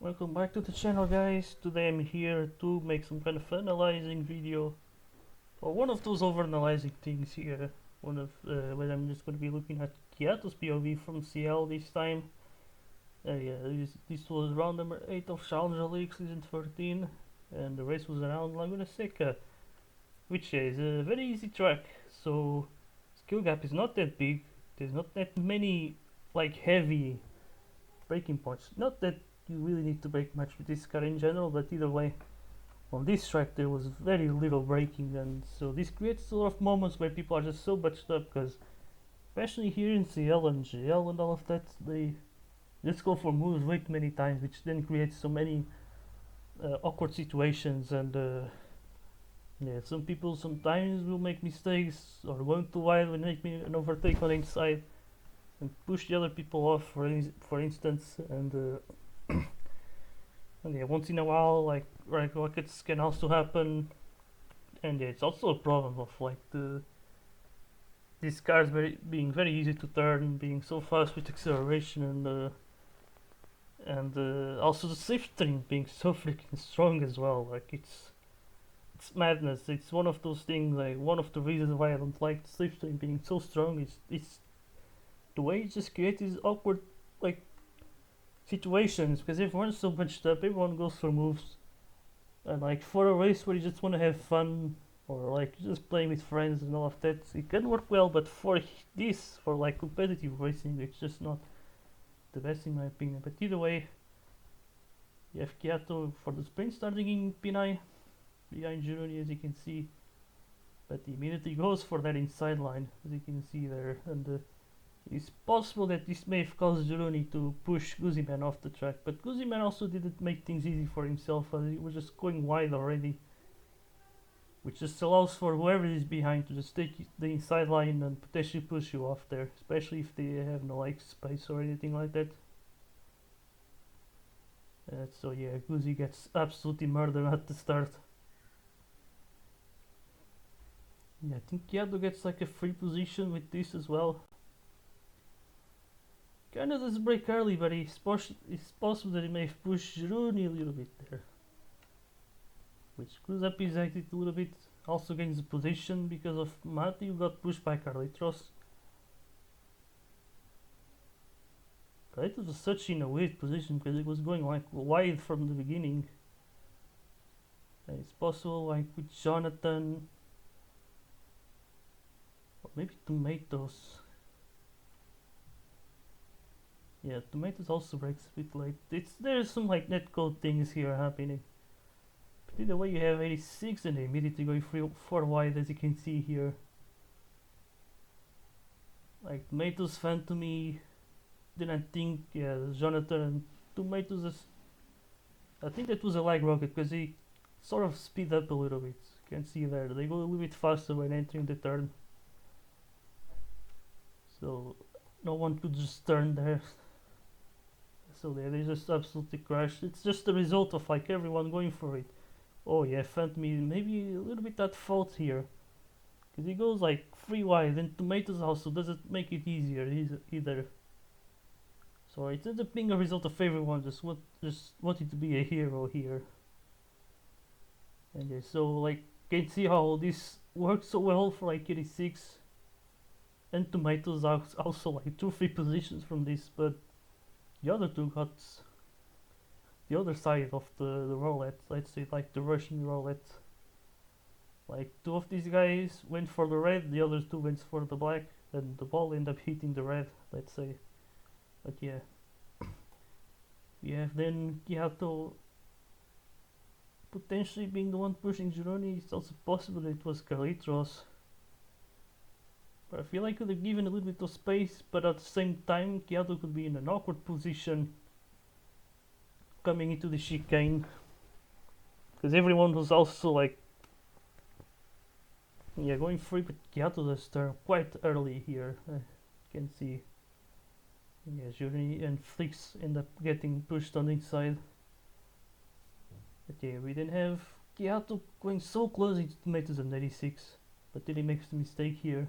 Welcome back to the channel, guys. Today I'm here to make some kind of analyzing video for one of those overanalyzing things here. Where I'm just going to be looking at Kiato's POV from CL this time. Yeah, this was round number 8 of Challenger League season 13, and the race was around Laguna Seca, which is a very easy track. So skill gap is not that big. There's not that many like heavy braking points. Not that you really need to brake much with this car in general, but either way, on this track there was very little braking, and so this creates a lot of moments where people are just so bunched up, because especially here in CL and GL and all of that, they just go for moves way too many times, which then creates so many awkward situations. And yeah, some people sometimes will make mistakes or going too wide when making an overtake on the inside and push the other people off, for instance. And and yeah, once in a while, like rockets can also happen. And yeah, it's also a problem of like these cars being very easy to turn, being so fast with acceleration, and also the slipstream being so freaking strong as well. Like it's madness. It's one of those things. Like one of the reasons why I don't like the slipstream being so strong is it's the way it just creates these awkward like situations, because everyone's so bunched up, everyone goes for moves, and like for a race where you just want to have fun, or like just playing with friends and all of that, it can work well. But for this, for like competitive racing, it's just not the best in my opinion. But either way, you have Kiato for the sprint starting in P9 behind Gironi, as you can see, but he immediately goes for that inside line, as you can see there. And it's possible that this may have caused Gironi to push Guzman off the track, but Guzman also didn't make things easy for himself, as he was just going wide already, which just allows for whoever is behind to just take the inside line and potentially push you off there, especially if they have no like space or anything like that. So yeah, Guzzi gets absolutely murdered at the start. Yeah, I think Kiato gets like a free position with this as well. Kinda does break early, but it's possible that he may have pushed Gironi a little bit there, which screws up his exit a little bit. Also gains the position because of Mati, who got pushed by Carlitos. Carlitos was such in a weird position because it was going like wide from the beginning. And it's possible like with Jonathan, or maybe Tomatoes. Yeah, Tomatoes also breaks a bit late. There's some like netcode things here happening. But either way, you have 86 and they immediately going 4 wide, as you can see here. Like Tomatoes fan to me. Then I think Jonathan and Tomatoes. I think that was a lag rocket because he sort of speed up a little bit. You can see there they go a little bit faster when entering the turn. So no one could just turn there. So they just absolutely crashed. It's just the result of like everyone going for it. Oh yeah, Phantom maybe a little bit at fault here, because he goes like 3 wide, and Tomatoes also doesn't make it easier either. So it ends up being a result of everyone just wanting to be a hero here. And yeah, so like can see how this works so well for like 86, and Tomatoes are also like 2-3 positions from this, but the other two got the other side of the roulette, let's say like the Russian roulette. Like 2 of these guys went for the red, the other 2 went for the black, and the ball ended up hitting the red, let's say. But yeah, we have then Kiato potentially being the one pushing Gironi. It's also possible that it was Carlitos, but I feel like I could have given a little bit of space, but at the same time Kiato could be in an awkward position coming into the chicane, because everyone was also like going free, but Kiato does turn quite early here. You can see Juri and Flix end up getting pushed on the inside. But yeah, we then have Kiato going so close into Tomatoes and 86, but then he makes the mistake here.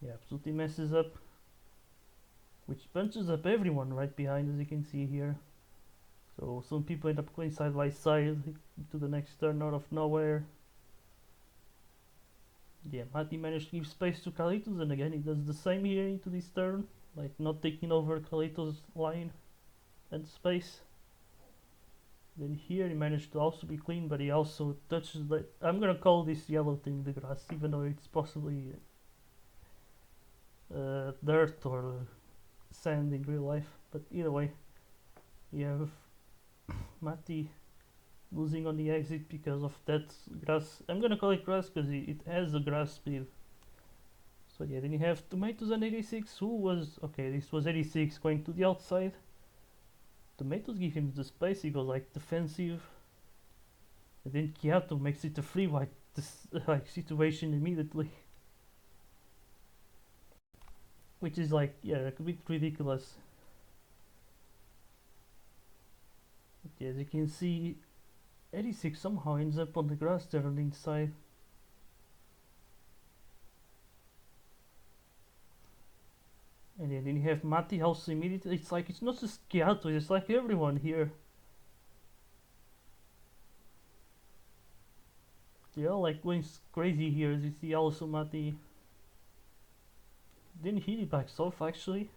Yeah, absolutely messes up. which bunches up everyone right behind, as you can see here. So some people end up going side by side to the next turn out of nowhere. Yeah, Mati managed to give space to Kalitos, and again he does the same here into this turn, like not taking over Kalitos' line and space. Then here he managed to also be clean, but he also touches the, I'm gonna call this yellow thing the grass, even though it's possibly dirt or sand in real life. But either way, you have Mati losing on the exit because of that grass. I'm gonna call it grass because it has a grass speed. So yeah, then you have Tomatoes and 86, who was, okay, this was 86 going to the outside. Tomatoes give him the space, he goes like defensive. And then Kiato makes it a free white like situation immediately. Which is like, yeah, a bit ridiculous. But yeah, as you can see, 86 somehow ends up on the grass there on the inside. And yeah, then you have Mati also immediately. It's like, it's not just Kiato, it's like everyone here. They're all like going crazy here, as you see also Mati. Didn't hit it backs off actually,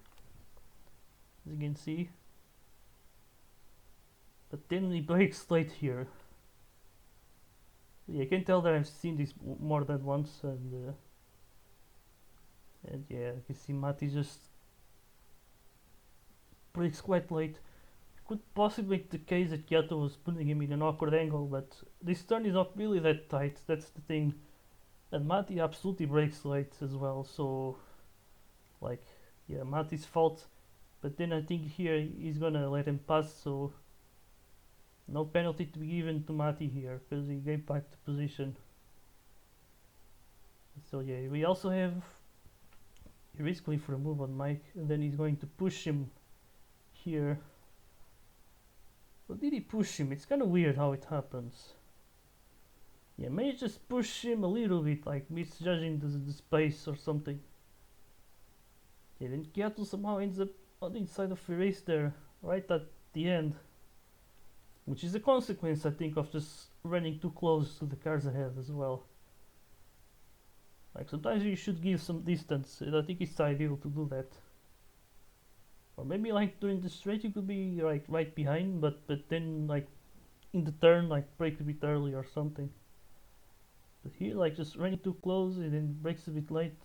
as you can see. But then he breaks late here. Yeah, you can tell that I've seen this more than once, and yeah, you can see Mati just breaks quite late. Could possibly be the case that Kiato was putting him in an awkward angle, but this turn is not really that tight, that's the thing. And Mati absolutely breaks late as well, so like, yeah, Mati's fault. But then I think here he's gonna let him pass, so no penalty to be given to Mati here, because he gave back the position. So yeah, we also have he risks going for a move on Mike, and then he's going to push him here. But did he push him? It's kind of weird how it happens. Yeah, may just push him a little bit, like misjudging the space or something. Yeah, then Kiato somehow ends up on the inside of Erase there, right at the end. Which is a consequence, I think, of just running too close to the cars ahead as well. Like, sometimes you should give some distance, and I think it's ideal to do that. Or maybe like during the straight you could be like right behind, but then like in the turn like brake a bit early or something. But here like just running too close and then brakes a bit late.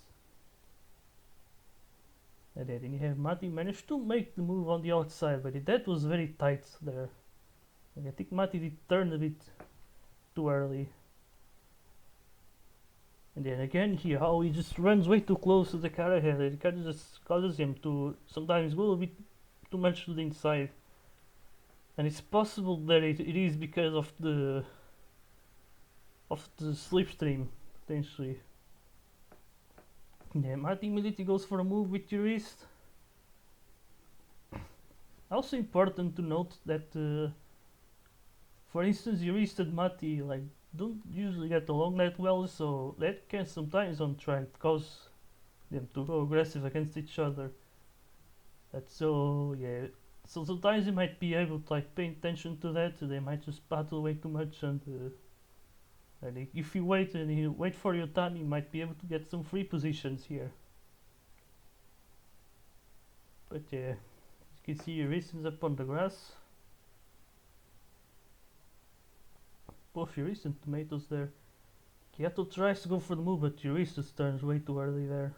And then you have Mati managed to make the move on the outside, but that was very tight there. And I think Mati did turn a bit too early. And then again here, how he just runs way too close to the car ahead. It kind of just causes him to sometimes go a bit too much to the inside. And it's possible that it is because of the slipstream, potentially. Yeah, Mati immediately goes for a move with your wrist. Also important to note that, for instance, your wrist and Mati like don't usually get along that well, so that can sometimes on track cause them to go aggressive against each other. That's so yeah. So sometimes you might be able to like pay attention to that. They might just battle way too much, and if you wait and you wait for your time, you might be able to get some free positions here. But yeah, you can see your wrist is up on the grass. Both Eurist and Tomatoes there. Kiato tries to go for the move, but Eurist just turns way too early there.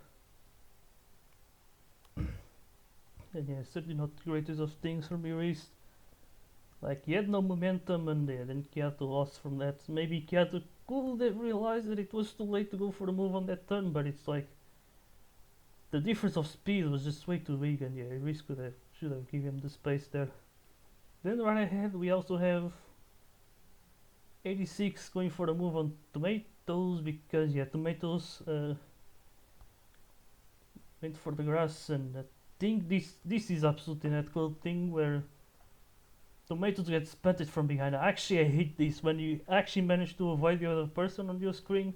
And yeah, certainly not the greatest of things from Eurist. Like, he had no momentum, and then Kiato lost from that. Maybe Kiato could have realized that it was too late to go for the move on that turn, but it's like the difference of speed was just way too big, and yeah, Eurist should have given him the space there. Then right ahead we also have 86 going for the move on Tomatoes, because yeah, Tomatoes went for the grass, and I think this is absolutely that cool thing where Tomatoes gets spotted from behind. Actually, I hate this when you actually manage to avoid the other person on your screen,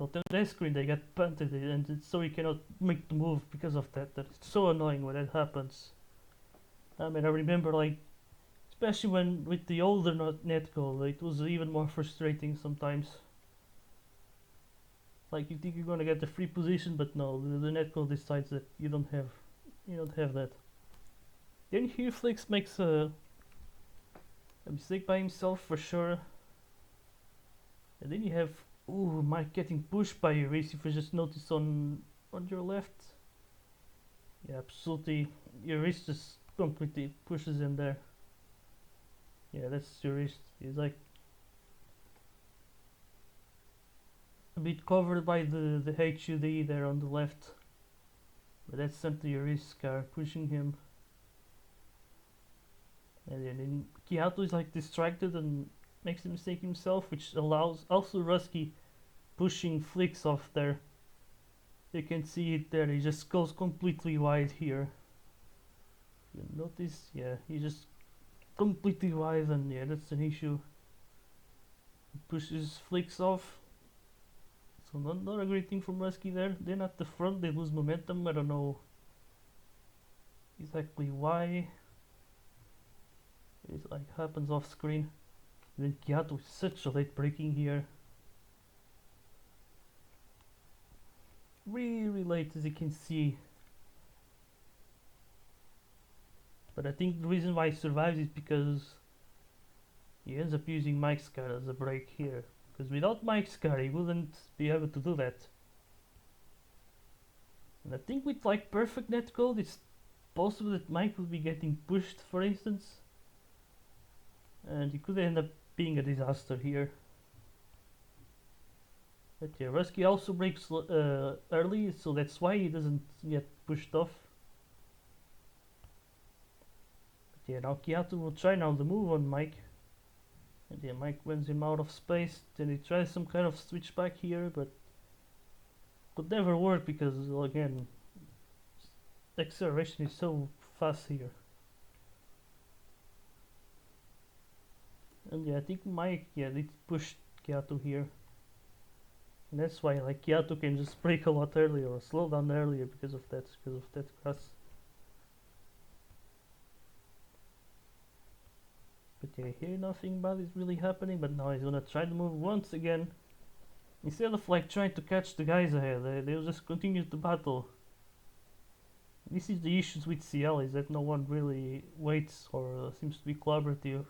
But on the screen they get punted and so you cannot make the move because of that. That's so annoying when that happens. I mean, I remember like, especially when with the older netcode, it was even more frustrating sometimes. Like you think you're gonna get the free position, but no, the netcode decides that you don't have that. Then here Flix makes a mistake by himself for sure. And then you have Mike getting pushed by Erase. If you just notice on your left. Yeah, absolutely. Erase just completely pushes him there. Yeah, that's Erase. He's like a bit covered by the HUD there on the left. But that's simply Erase car pushing him. And then kiato is like distracted and makes the mistake himself, which allows also Rusky pushing Flix off there. You can see it there, he just goes completely wide here. You notice, yeah, he just completely wide, and yeah, that's an issue. He pushes Flix off. So not a great thing from Rusky there. Then at the front they lose momentum, I don't know exactly why. It like happens off screen. Then kiato is such a late braking here. Really late, as you can see. But I think the reason why he survives is because he ends up using Mike's car as a brake here. Because without Mike's car he wouldn't be able to do that. And I think with like perfect netcode it's possible that Mike would be getting pushed, for instance. And he could end up being a disaster here. But yeah, Rusky also brakes early, so that's why he doesn't get pushed off. But yeah, now kiato will try now the move on Mike. And yeah, Mike runs him out of space. Then he tries some kind of switchback here, but could never work because again, acceleration is so fast here. And yeah, I think Mike did push kiato here. And that's why like kiato can just brake a lot earlier or slow down earlier because of that grass. But yeah, here nothing bad is really happening, but now he's gonna try to move once again. Instead of like trying to catch the guys ahead, they'll just continue to battle. This is the issues with CL, is that no one really waits or seems to be collaborative.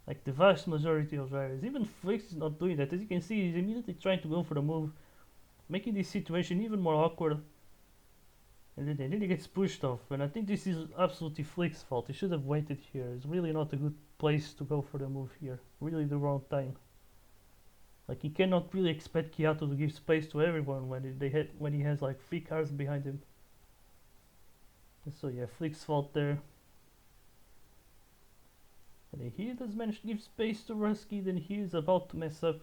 Like the vast majority of drivers. Even Flix is not doing that. As you can see, he's immediately trying to go for the move, making this situation even more awkward. And then he gets pushed off. And I think this is absolutely Flix's fault. He should have waited here. It's really not a good place to go for the move here. Really the wrong time. Like he cannot really expect kiato to give space to everyone when he has like 3 cars behind him. And so yeah, Flix's fault there. And he does manage to give space to Rusky, then he is about to mess up.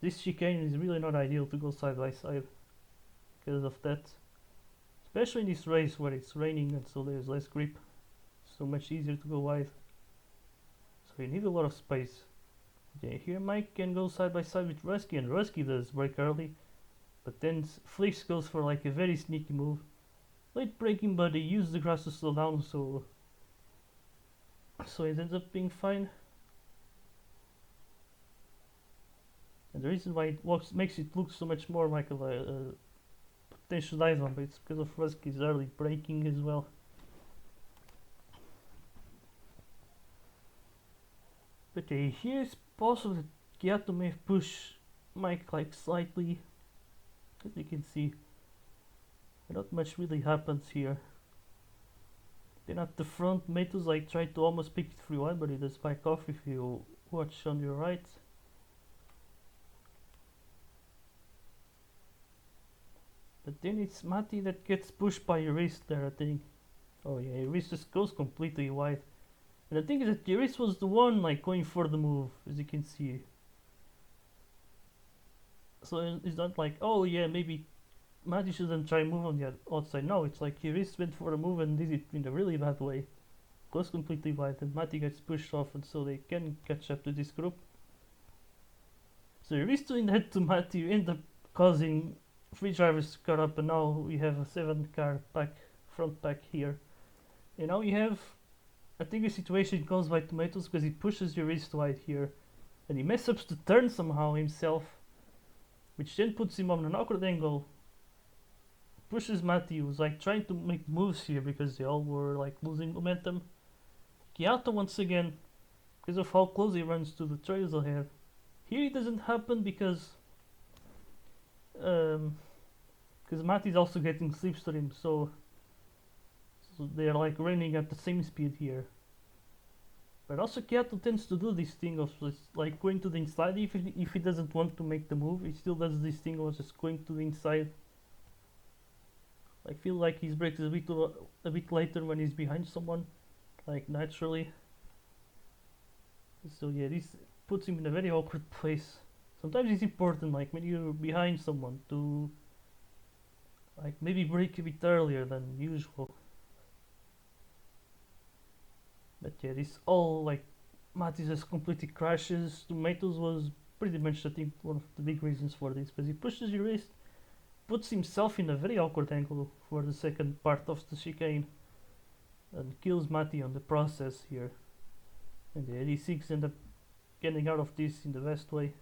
This chicane is really not ideal to go side by side because of that. Especially in this race where it's raining and so there's less grip. So much easier to go wide. So you need a lot of space. Okay, here Mike can go side by side with Rusky, and Rusky does brake early. But then Flix goes for like a very sneaky move. Late braking, but he used the grass to slow down, so it ends up being fine. And the reason why it makes it look so much more like a potential dive on, but it's because of Rusky's early braking as well. But here it's possible that kiato may push Mike like slightly, as you can see. Not much really happens here. Then at the front, Matos like tried to almost pick it 3-1, but it does back off if you watch on your right. But then it's Mati that gets pushed by Iris there, I think. Oh yeah, Iris just goes completely wide. And the thing is that Iris was the one like going for the move, as you can see. So it's not like, oh yeah, maybe Mati shouldn't try move on the outside. No, it's like Iris went for the move and did it in a really bad way. Goes completely wide and Mati gets pushed off, and so they can catch up to this group. So you're doing that to Matty, you end up causing 3 drivers to cut up, and now we have a 7 car pack, front pack here. And now you have, I think the situation goes by Tomatoes because he pushes your wrist wide here, and he messes up the turn somehow himself, which then puts him on an awkward angle. Pushes Matty, who's like trying to make moves here because they all were like losing momentum. Kiato once again, because of how close he runs to the trails ahead. Here it doesn't happen because Matty's also getting slipstream, so they're like running at the same speed here. But also Kiato tends to do this thing of just like going to the inside if he doesn't want to make the move. He still does this thing of just going to the inside. I feel like his brakes is a bit later when he's behind someone, like naturally. So yeah, this puts him in a very awkward place. Sometimes it's important, like when you're behind someone, to like maybe brake a bit earlier than usual. But yeah, this all like Matty just completely crashes. Tomatoes was pretty much I think one of the big reasons for this, because he pushes your wrist, puts himself in a very awkward angle for the second part of the chicane, and kills Matty on the process here. And the 86 end up getting out of this in the best way.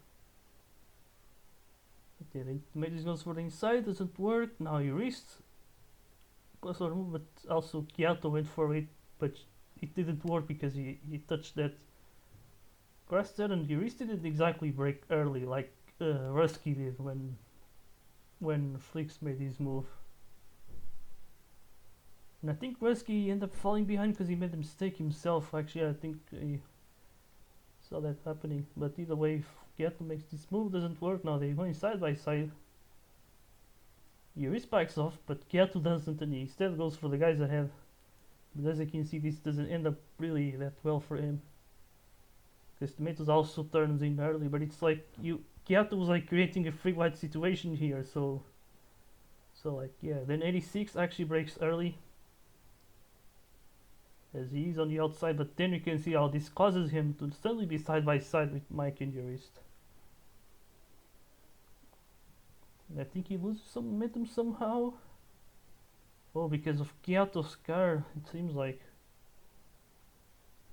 But yeah, Tomatoes goes for the inside, doesn't work. Now your wrist plus or move, but also Kiato went for it, but it didn't work because he touched that grass there, and your wrist didn't exactly break early like Rusky did when Flix made his move. And I think Rusky ended up falling behind because he made a mistake himself. Actually, I think he saw that happening. But either way, Kiato makes this move, doesn't work. Now they're going side by side. Yuri spikes off, but Kiato doesn't, and he instead goes for the guys ahead. But as you can see, this doesn't end up really that well for him, because Tomatoes also turns in early. But it's like Kiato was like creating a free wide situation here, so like yeah. Then 86 actually breaks early, as he's on the outside, but then you can see how this causes him to suddenly be side by side with Mike in your wrist. And I think he loses some momentum somehow. Oh, because of Kiato's car, it seems like.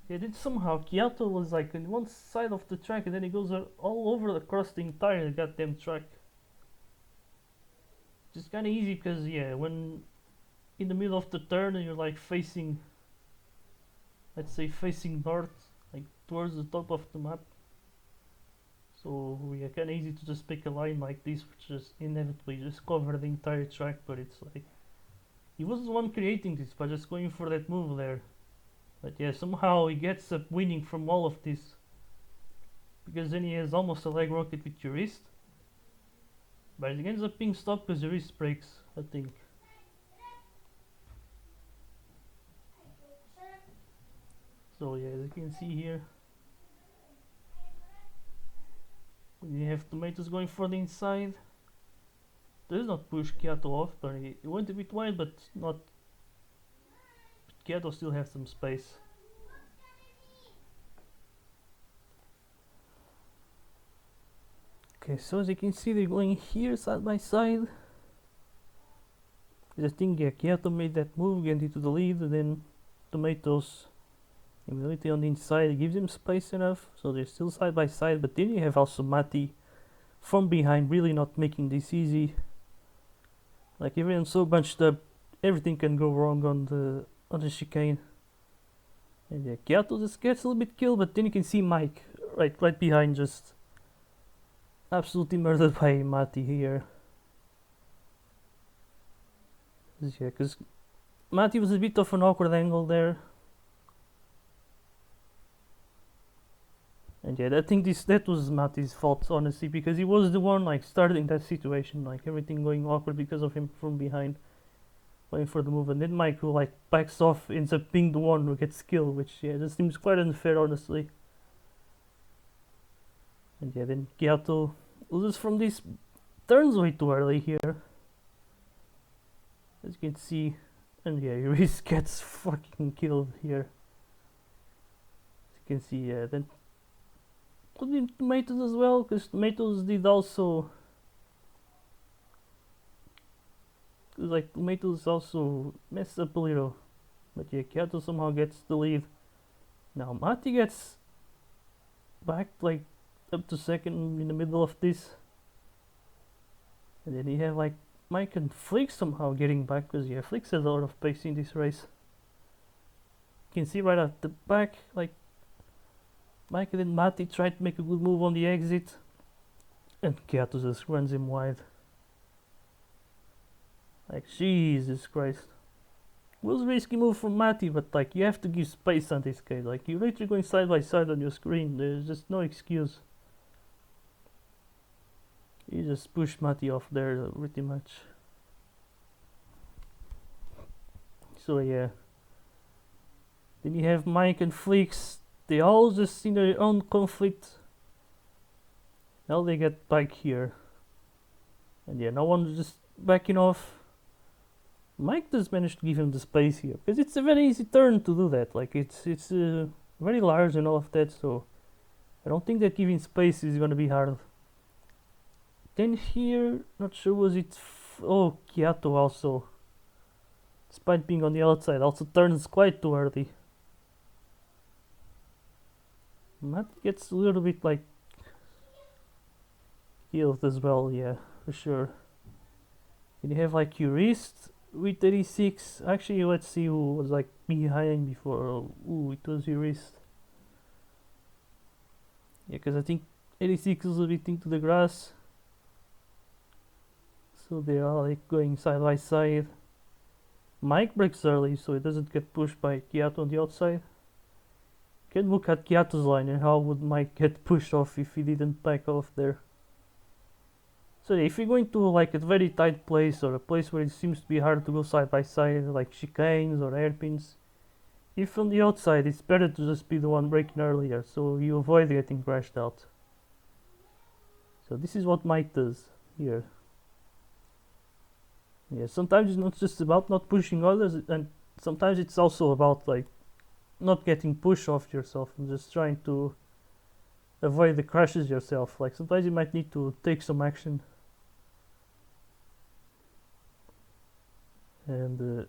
Yeah, did somehow. Kiato was like on one side of the track, and then he goes all over across the entire goddamn track. Just kind of easy because yeah, when in the middle of the turn and you're like facing, let's say facing north, like towards the top of the map. So yeah, kind of easy to just pick a line like this, which just inevitably just cover the entire track. But it's like he was the one creating this by just going for that move there. But yeah, somehow he gets up winning from all of this, because then he has almost a leg rocket with your wrist. But it ends up being stopped because the wrist breaks, I think. So yeah, as you can see here, you have Tomatoes going for the inside. Does not push Kiato off, but he went a bit wide, but not. But Kiato still has some space. Okay, so as you can see, they're going here side by side. I think yeah, Kiato made that move, get into the lead, and then Tomatoes immediately on the inside gives him space enough, so they're still side by side. But then you have also Matty from behind, really not making this easy. Like everyone's so bunched up, everything can go wrong on the chicane. And yeah, Kiato just gets a little bit killed, but then you can see Mike right behind, just absolutely murdered by Matty here. Yeah, because Matty was a bit of an awkward angle there. And yeah, I think that was Matty's fault, honestly, because he was the one like starting that situation, like everything going awkward because of him from behind, waiting for the move, and then Mike, who like backs off, ends up being the one who gets killed, which yeah, just seems quite unfair, honestly. And yeah, then Kiato loses from this, turns way too early here, as you can see, and yeah, Reese gets fucking killed here. As you can see, yeah, then Could be tomatoes as well, because tomatoes did also, like tomatoes also mess up a little. But yeah, Kiato somehow gets the lead. Now Mati gets back like up to second in the middle of this. And then you have like Mike and Flick somehow getting back, because yeah, Flick has a lot of pace in this race. You can see right at the back, like Mike and then Mati tried to make a good move on the exit, and Kiato just runs him wide. Like, Jesus Christ. It was a risky move from Mati, but like, you have to give space on this guy. Like, you're literally going side by side on your screen. There's just no excuse. You just push Mati off there pretty much. So yeah. Then you have Mike and Fleeks. They all just in their own conflict. Now they get back here. And yeah, no one's just backing off. Mike does manage to give him the space here, because it's a very easy turn to do that. Like, it's very large and all of that, so I don't think that giving space is gonna be hard. Then here, not sure, was it oh, Kiato also, despite being on the outside, also turns quite too early. Matt gets a little bit like killed as well, yeah, for sure. Then you have like your wrist with 36. Actually, let's see who was like behind before. Ooh, it was your wrist. Yeah, because I think 86 was a bit into the grass. So they are like going side by side. Mike breaks early, so it doesn't get pushed by Kiato on the outside. Can look at Kiato's line and how would Mike get pushed off if he didn't back off there. So if you're going to like a very tight place, or a place where it seems to be hard to go side by side, like chicanes or hairpins, if on the outside, it's better to just be the one breaking earlier, so you avoid getting crashed out. So this is what Mike does here. Yeah, sometimes it's not just about not pushing others, and sometimes it's also about like not getting pushed off yourself and just trying to avoid the crashes yourself. Like sometimes you might need to take some action. And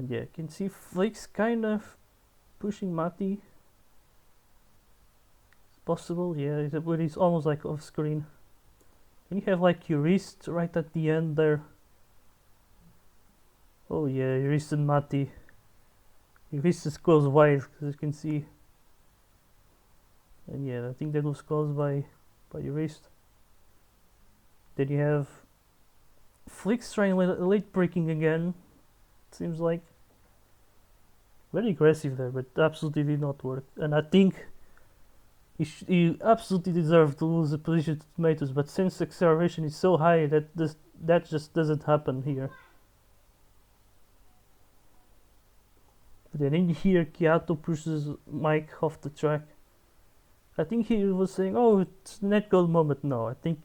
yeah, you can see Flake's kind of pushing Mati. It's possible, yeah, but he's almost like off screen. And you have like your wrist right at the end there. Oh yeah, your wrist and Mati. Your wrist is close wide, as you can see. And yeah, I think that was caused by your wrist. Then you have Flick's trying late braking again. Seems like very aggressive there, but absolutely did not work. And I think he absolutely deserved to lose the position to Tomatoes, but since the acceleration is so high that just doesn't happen here. But then in here, Kiato pushes Mike off the track. I think he was saying, "Oh, it's net goal moment." No, I think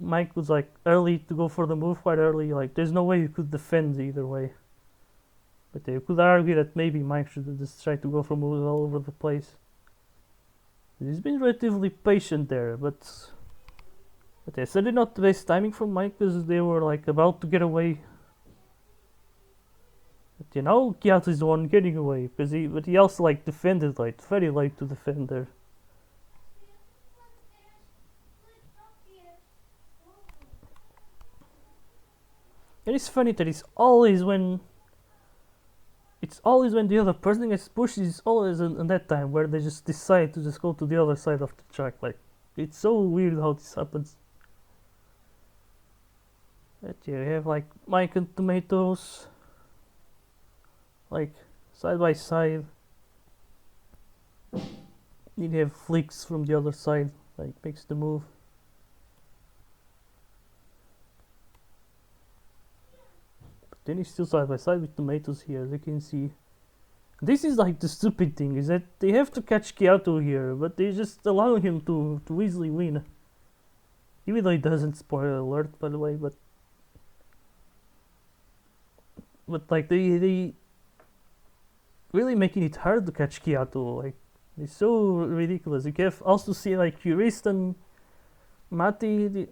Mike was like early to go for the move, quite early. Like, there's no way you could defend either way. But you could argue that maybe Mike should have just tried to go for moves all over the place. He's been relatively patient there, but certainly not the best timing from Mike, because they were like about to get away. But you know, Kiato is the one getting away, because he also like defended like very late to defend there. And it's funny that it's always when the other person gets pushed. It's always in that time where they just decide to just go to the other side of the track. Like, it's so weird how this happens. But yeah, you have like Mike and Tomatoes, like side by side. You have Flicks from the other side, like makes the move. Then he's still side by side with Tomatoes here, as you can see. This is like the stupid thing, is that they have to catch Kiato here, but they just allow him to easily win. Even though he doesn't, spoiler alert by the way, but like they really making it hard to catch Kiato. Like, It's so ridiculous. You can also see like Jurist and Mati,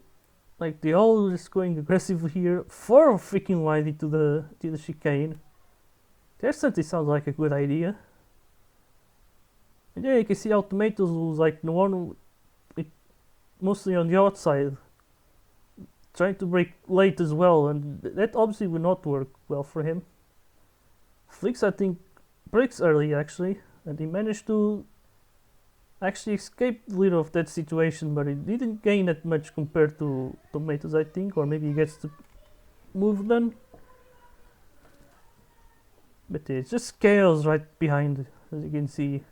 like they all just going aggressive here for freaking wide into the chicane. That certainly sounds like a good idea. And yeah, you can see how Tomatoes was like the one, it, mostly on the outside, trying to break late as well, and that obviously would not work well for him. Flix, I think, breaks early actually, and he managed to actually escape a little of that situation, but he didn't gain that much compared to Tomatoes, I think, or maybe he gets the move done. But yeah, it's just chaos right behind, as you can see.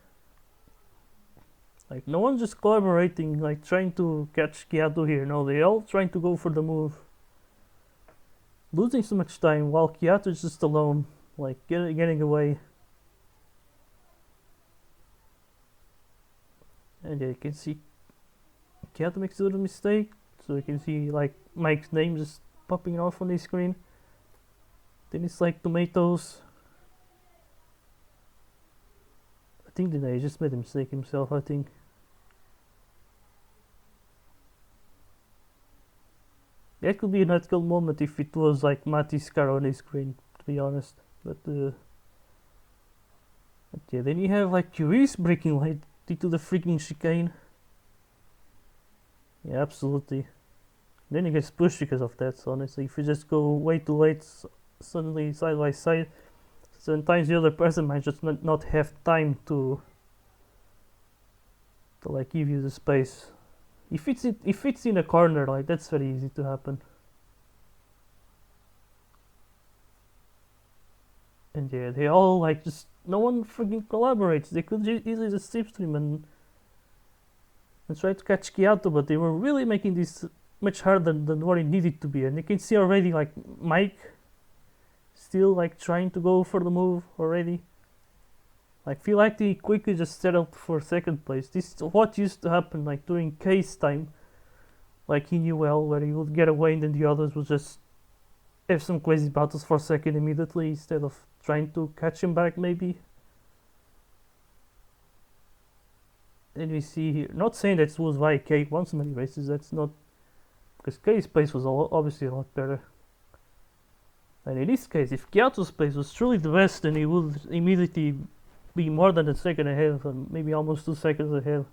Like, no one's just collaborating, like trying to catch Kiato here. No, they're all trying to go for the move. Losing so much time while Kiato is just alone, like getting away. And yeah, you can see Kiato makes a little mistake. So you can see like Mike's name just popping off on the screen. Then it's like Tomatoes. I think he just made a mistake himself, I think. That could be an ethical moment if it was like Mati's car on his screen, to be honest. But yeah, then you have like Curious breaking late into the freaking chicane. Yeah, absolutely. Then he gets pushed because of that, so honestly, if you just go way too late, suddenly side by side, sometimes the other person might just not have time to like give you the space. If it's in a corner, like that's very easy to happen. And yeah, they all like just no one freaking collaborates. They could easily just slipstream and try to catch Kiato, but they were really making this much harder than what it needed to be. And you can see already like Mike still like trying to go for the move already. I feel like they quickly just settled for second place. This is what used to happen like during case time, like in UL, where he would get away and then the others would just have some crazy battles for second immediately instead of trying to catch him back maybe. And we see here, not saying that was why K won so many races, that's not, because K's pace was obviously a lot better. And in this case, if Kiato's pace was truly the best, then he would immediately be more than a second ahead, and maybe almost 2 seconds ahead.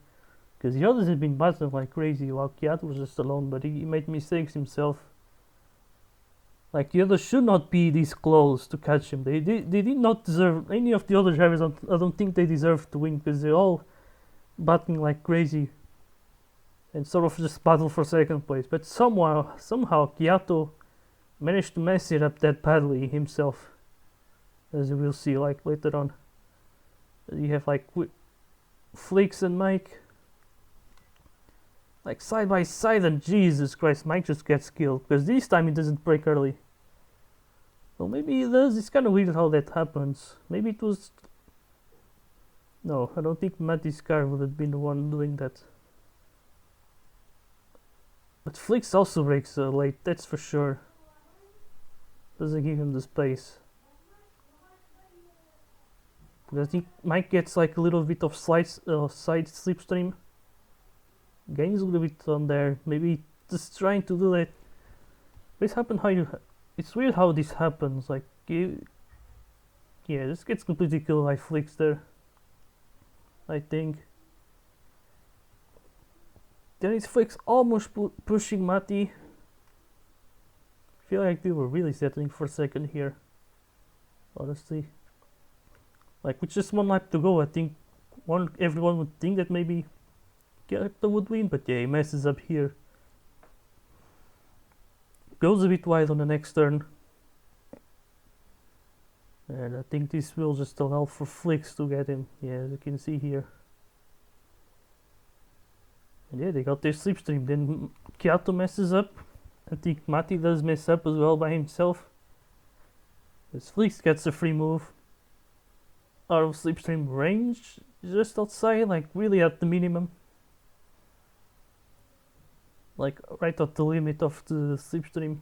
Because the others had been battling like crazy while Kiato was just alone, but he made mistakes himself. Like, the others should not be this close to catch him. They did not deserve, any of the other drivers, I don't think they deserve to win, because they're all battling like crazy and sort of just battle for second place. But somehow Kiato managed to mess it up that badly himself, as you will see like later on. You have like Flix and Mike like side by side, and Jesus Christ, Mike just gets killed because this time he doesn't break early. Well, maybe he does. It's kind of weird how that happens. Maybe it was, no, I don't think Matty's car would have been the one doing that. But Flix also breaks late, that's for sure. Doesn't give him the space. But I think Mike gets like a little bit of side slipstream. Gains a little bit on there. Maybe just trying to do that. This happened how you. It's weird how this happens. Like, yeah, this gets completely killed by Flix there, I think. Then it's Flix almost pushing Matty. I feel like they were really settling for second here, honestly. Like, with just one lap to go, I think everyone would think that maybe Kiato would win, but yeah, he messes up here. Goes a bit wide on the next turn. And I think this will just allow for Flix to get him. Yeah, as you can see here. And yeah, they got their slipstream. Then Kiato messes up. I think Mati does mess up as well by himself. As Flix gets a free move out of slipstream range, just outside, like really at the minimum. Like right at the limit of the slipstream.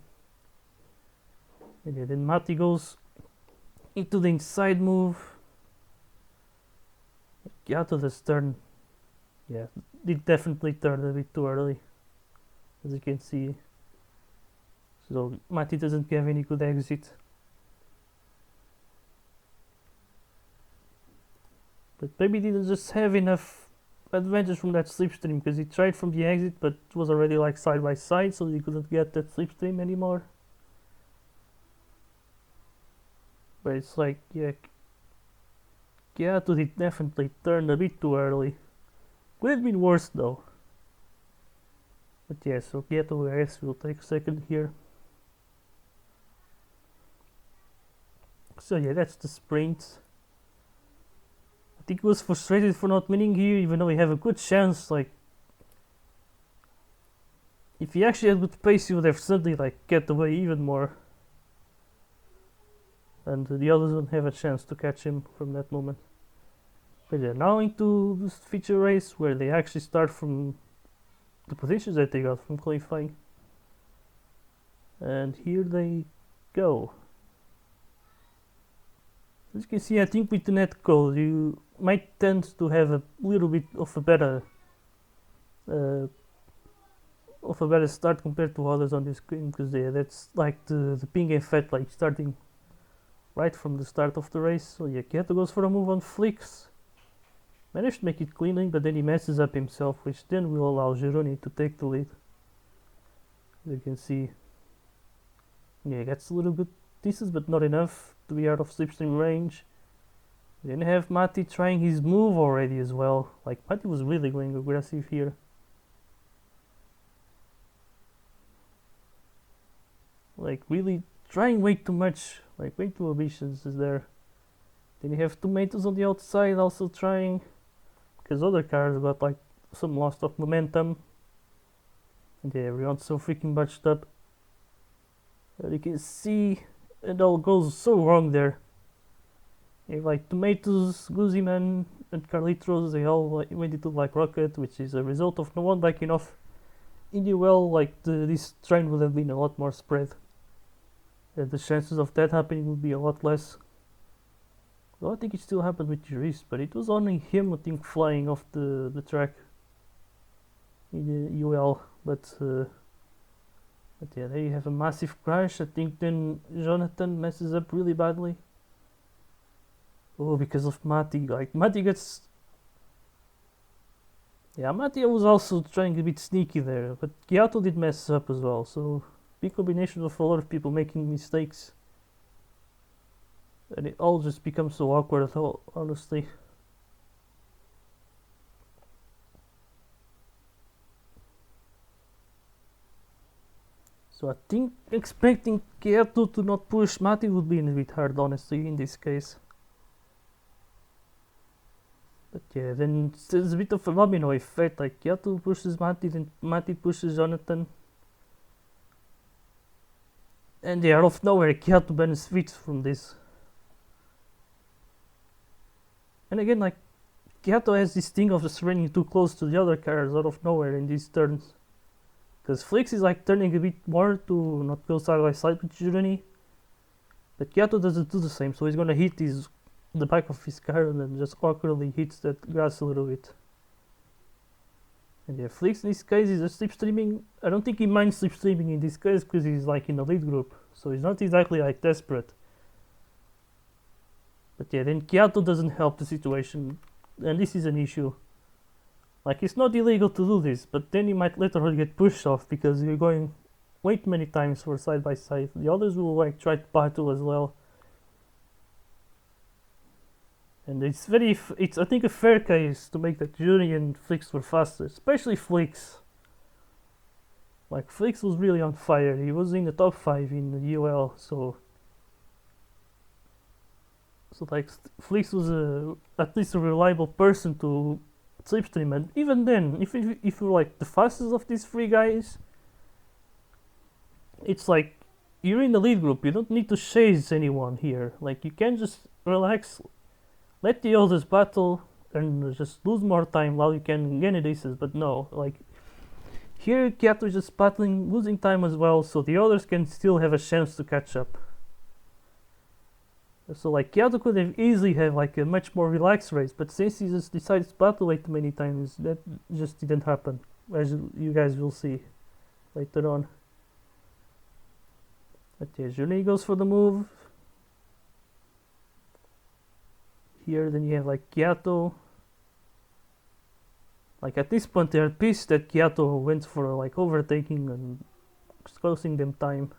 And yeah, then Mati goes into the inside move. Kiato has turned, yeah, it definitely turned a bit too early, as you can see. So Mati doesn't have any good exit. But maybe he didn't just have enough advantage from that slipstream, because he tried from the exit but it was already like side by side, so he couldn't get that slipstream anymore. But it's like, yeah, Kiato did definitely turn a bit too early. Could have been worse though. But yeah, so Kiato I guess will take second here. So yeah, that's the sprint. I think he was frustrated for not winning here, even though he have a good chance. Like, if he actually had good pace, he would have suddenly like get away even more, and the others wouldn't have a chance to catch him from that moment. But yeah, now into this feature race where they actually start from the positions that they got from qualifying, and here they go. As you can see, I think with the net code you might tend to have a little bit of a better start compared to others on this screen, because yeah, that's like the ping effect, like starting right from the start of the race. So yeah, Kiato goes for a move on Flix. Managed to make it cleanly, but then he messes up himself, which then will allow Gironi to take the lead. As you can see, yeah, gets a little bit distance, but not enough to be out of slipstream range. We then have Mati trying his move already as well. Like, Mati was really going aggressive here. Like, really trying way too much, like way too ambitious is there. Then you have Tomatoes on the outside also trying, because other cars got like some loss of momentum. And yeah, everyone's so freaking bunched up. And you can see it all goes so wrong there. You have like Tomatoes, Guzman, and Carlitos, they all went into like rocket, which is a result of no one backing off. Well, like this train would have been a lot more spread. The chances of that happening would be a lot less. Well, I think it still happened with Juris, but it was only him, I think, flying off the track in the UL. But yeah, there you have a massive crash. I think then Jonathan messes up really badly. Oh, because of Mati. Like, Mati gets... Yeah, Mati was also trying a bit sneaky there, but Kiato did mess up as well, so big combination of a lot of people making mistakes. And it all just becomes so awkward, honestly. So I think expecting Kiato to not push Mati would be a bit hard, honestly, in this case. But yeah, then there's a bit of a domino effect, like Kiato pushes Mati, then Mati pushes Jonathan. And yeah, out of nowhere, Kiato benefits from this. And again, like, Kiato has this thing of just running too close to the other cars out of nowhere in these turns. Because Flix is like turning a bit more to not go side by side with Gironi. But Kiato doesn't do the same, so he's gonna hit the back of his car and then just awkwardly hits that grass a little bit. And yeah, Flix in this case is just slipstreaming. I don't think he minds slipstreaming in this case because he's like in the lead group, so he's not exactly like desperate. But yeah, then Kiato doesn't help the situation, and this is an issue. Like, it's not illegal to do this, but then you might later get pushed off because you're going way too many times for side by side. The others will like try to battle as well. And it's I think a fair case to make that Juni and Flix were faster, especially Flix. Like, Flix was really on fire. He was in the top 5 in the UL, so like Flix was at least a reliable person to slipstream, and even then, if you're like the fastest of these 3 guys, it's like you're in the lead group. You don't need to chase anyone here. Like, you can just relax, let the others battle, and just lose more time while you can gain a distance. But no, like here Kiato is just battling, losing time as well, so the others can still have a chance to catch up. So like Kiato could have easily have like a much more relaxed race, but since he just decided to battle way too many times, that just didn't happen, as you guys will see later on. But yeah, Juni goes for the move. Here then you have like Kiato. Like at this point they are pissed that Kiato went for like overtaking and costing them time.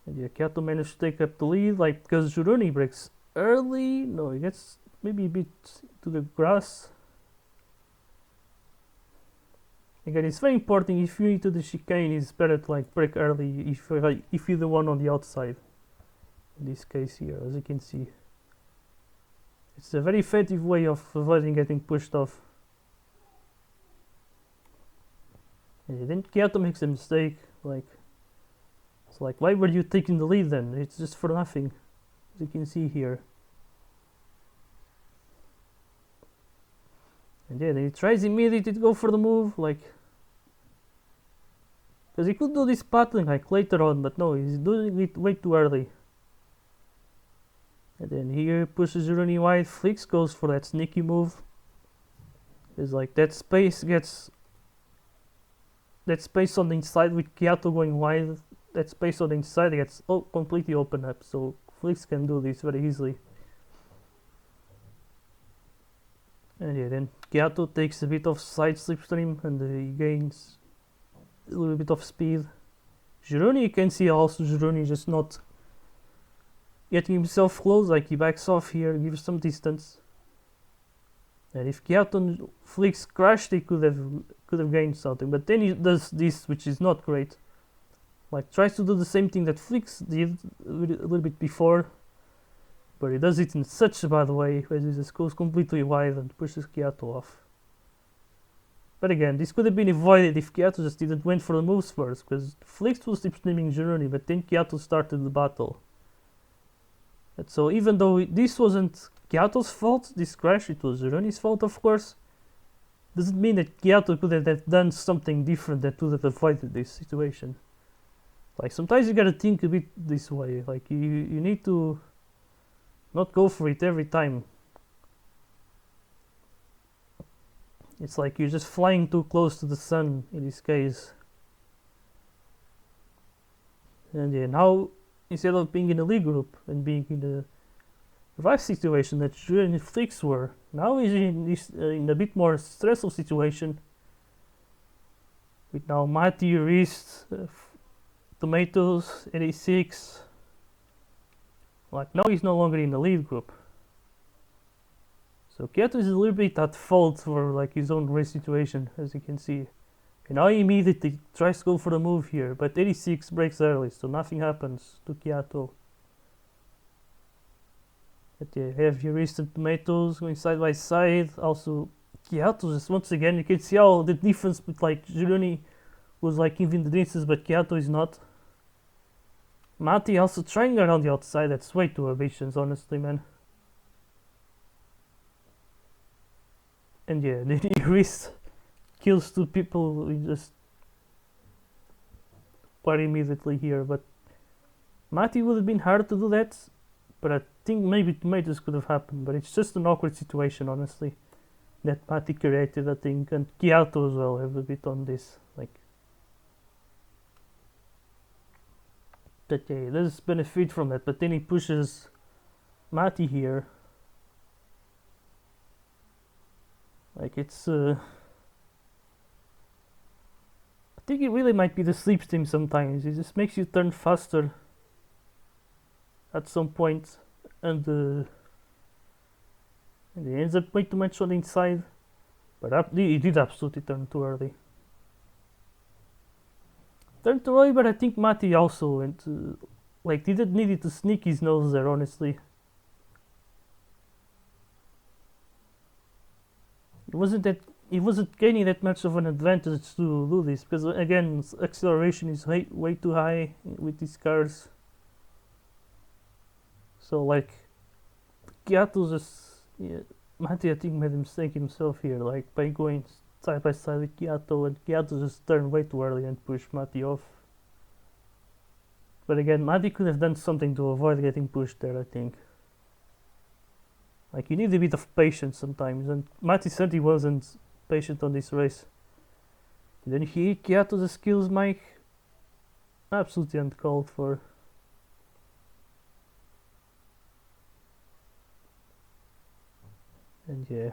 And yeah, Kiato managed to take up the lead, like because Juruni breaks early. No, he gets maybe a bit to the grass. Again, it's very important if you into the chicane, it's better to like break early if you're the one on the outside. In this case here, as you can see, it's a very effective way of avoiding getting pushed off. And then Kiato makes a mistake, like it's like, why were you taking the lead then? It's just for nothing, as you can see here. And yeah, then he tries immediately to go for the move, like, because he could do this pattern like later on, but no, he's doing it way too early. And then here pushes Juruni wide, Flix goes for that sneaky move. It's like that space on the inside with Kiato going wide, that space on the inside gets completely open up, so Flix can do this very easily. And yeah, then Kiato takes a bit of side slipstream and he gains a little bit of speed. Juruni, you can see also Juruni just not getting himself close, like he backs off here, gives some distance. And if Kiato and Flix crashed, he could have gained something, but then he does this, which is not great. Like tries to do the same thing that Flix did a little bit before, but he does it in such a bad way, where he just goes completely wide and pushes Kiato off. But again, this could have been avoided if Kiato just didn't went for the moves first, because Flix was slipstreaming Juruni, but then Kiato started the battle. And so even though this wasn't Kiato's fault, this crash, it was Juruni's fault, of course, doesn't mean that Kiato could have done something different that would have avoided this situation. Like sometimes you gotta think a bit this way, like you need to not go for it every time. It's like you're just flying too close to the sun in this case. And yeah, now instead of being in a lead group and being in the revive situation that Juruni and Flix were, now he's in a bit more stressful situation. With now Mati, Wrist, Tomatoes, 86. Like now he's no longer in the lead group. So Kiato is a little bit at fault for like his own race situation, as you can see. And now he immediately tries to go for the move here, but 86 breaks early, so nothing happens to Kiato. But yeah, you have your Wrist and Tomatoes going side by side. Also, Kiato just once again, you can see how the difference with like Juruni was like even the distance, but Kiato is not. Mati also trying around the outside, that's way too ambitious, honestly, man. And yeah, then Wrist kills two people with just quite immediately here, but Mati would have been hard to do that, but I think maybe Tomatoes could have happened, but it's just an awkward situation, honestly, that Mati created, I think, and Kiato as well have a bit on this, like. But yeah, he does benefit from that, but then he pushes Mati here. Like it's I think it really might be the slipstream sometimes. It just makes you turn faster at some point, and it ends up way too much on the inside. But he did absolutely turn too early. Turned too early, but I think Mati also went like didn't need to sneak his nose there, honestly. He wasn't gaining that much of an advantage to do this, because again, acceleration is way too high with these cars. So like Kiato just Mati I think made a mistake himself here, like by going side by side with Kiato, and Kiato just turned way too early and pushed Mati off. But again, Mati could have done something to avoid getting pushed there, I think. Like, you need a bit of patience sometimes, and Mati certainly wasn't patient on this race. Then he kiato the skills, Mike. Absolutely uncalled for. And yeah,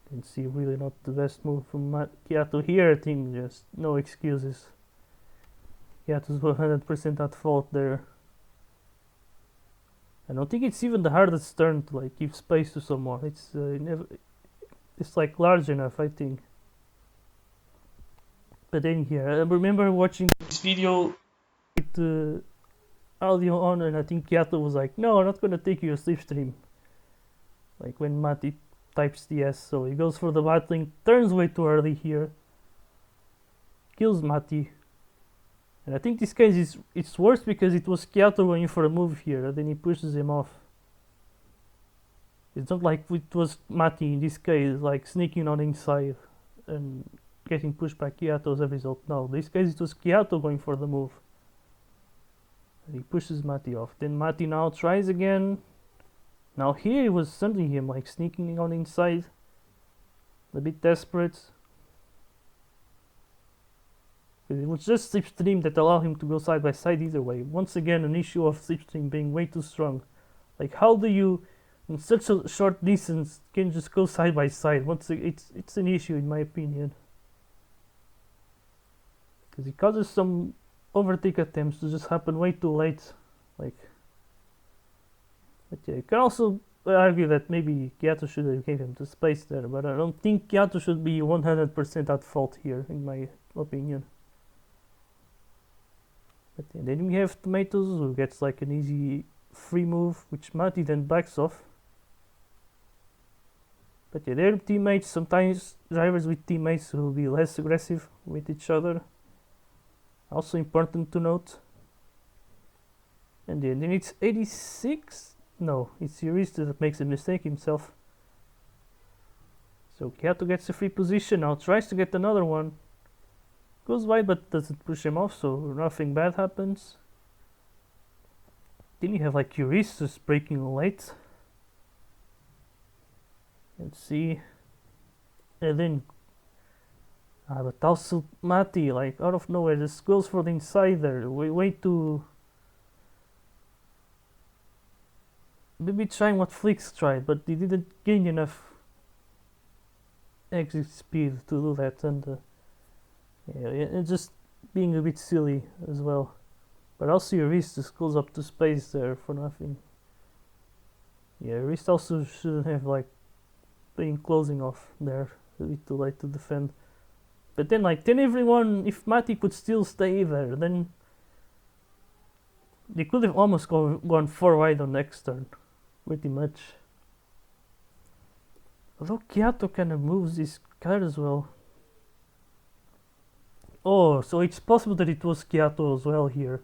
can see really not the best move from kiato here. I think just no excuses. Kiato's 100% at fault there. I don't think it's even the hardest turn to like give space to someone. It's it's like large enough, I think. But then here, I remember watching this video with the audio on, and I think Kiato was like, "No, I'm not gonna take your slipstream." Like when Mati types the S, so he goes for the battling, turns way too early here, kills Mati. And I think this case it's worse because it was Kiato going for a move here, and then he pushes him off. It's not like it was Mati in this case, like sneaking on inside and getting pushed by Kiato as a result. No, this case it was Kiato going for the move. And he pushes Mati off. Then Mati now tries again. Now here it was suddenly him like sneaking on inside. A bit desperate. It was just slipstream that allowed him to go side by side either way. Once again, an issue of slipstream being way too strong. Like, how do you, in such a short distance, can just go side by side? It's an issue in my opinion. Because it causes some overtake attempts to just happen way too late. Like, but yeah, you can also argue that maybe Kiato should have gave him the space there, but I don't think Kiato should be 100% at fault here, in my opinion. But yeah, then we have Tomatoes, who gets like an easy free move, which Mati then backs off. But yeah, they're teammates. Sometimes drivers with teammates will be less aggressive with each other. Also important to note. And then it's 86. No, it's Yurista that makes a mistake himself. So Kiato gets a free position. Now tries to get another one. Goes wide but doesn't push him off, so nothing bad happens. Then you have like Euristus braking late. Let's see. And then but also Mati, like out of nowhere, just goes for the inside there. Way too. Maybe trying what Flix tried, but he didn't gain enough exit speed to do that, and yeah, and just being a bit silly as well. But also your wrist just goes up to space there for nothing. Yeah, wrist also shouldn't have like been closing off there. A bit too late to defend. But then everyone, if Mati could still stay there, then they could have almost gone 4 wide on next turn. Pretty much. Although Kiato kind of moves this car as well. Oh, so it's possible that it was Kiato as well here.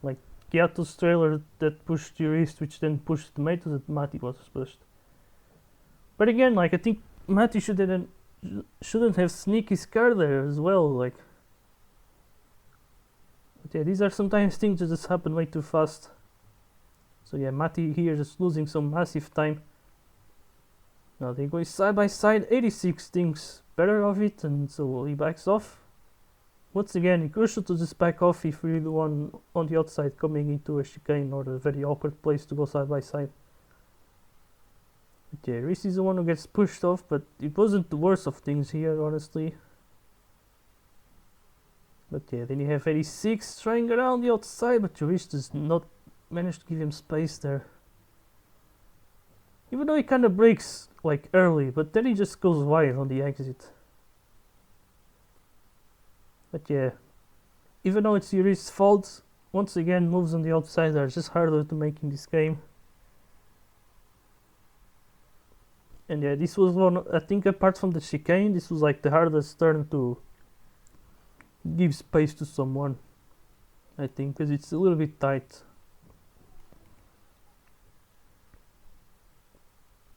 Like Kiato's trailer that pushed your wrist, which then pushed the Tomatoes that Mati was pushed. But again, like I think Mati shouldn't have sneaked his car there as well. Like, but yeah, these are sometimes things that just happen way too fast. So yeah, Mati here just losing some massive time. Now they're going side by side. 86 thinks better of it, and so he backs off. Once again, it's crucial to just back off if you're the one on the outside coming into a chicane or a very awkward place to go side by side. But yeah, Reese is the one who gets pushed off, but it wasn't the worst of things here, honestly. But yeah, then you have 86 trying around the outside, but Reese does not manage to give him space there. Even though he kind of breaks like early, but then he just goes wide on the exit. But yeah, even though it's Yuri's fault, once again moves on the outside are just harder to make in this game. And yeah, this was one, I think apart from the chicane, this was like the hardest turn to give space to someone. I think, because it's a little bit tight.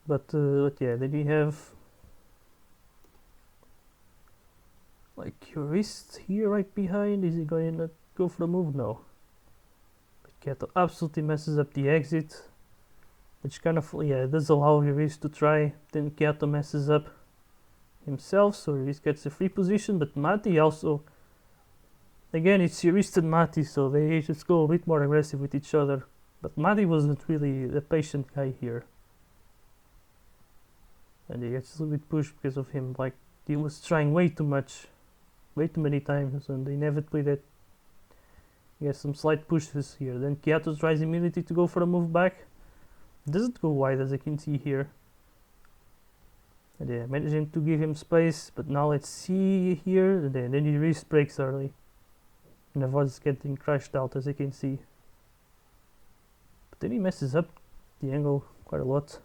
But yeah, then we have like your wrist here right behind. Is he going to go for the move? No. Kiato absolutely messes up the exit, which kind of, yeah, does allow Rivis to try. Then Kiato messes up himself, so Rivis gets a free position, but Mati also, again, it's Rivis and Mati, so they just go a bit more aggressive with each other. But Mati wasn't really the patient guy here. And he gets a little bit pushed because of him, like, he was trying way too much, way too many times, and inevitably that he has some slight pushes here. Then Kiato tries immediately to go for a move back. Doesn't go wide, as I can see here. And yeah, managing to give him space, but now let's see here. And then he wrist breaks early and avoids getting crashed out, as you can see. But then he messes up the angle quite a lot.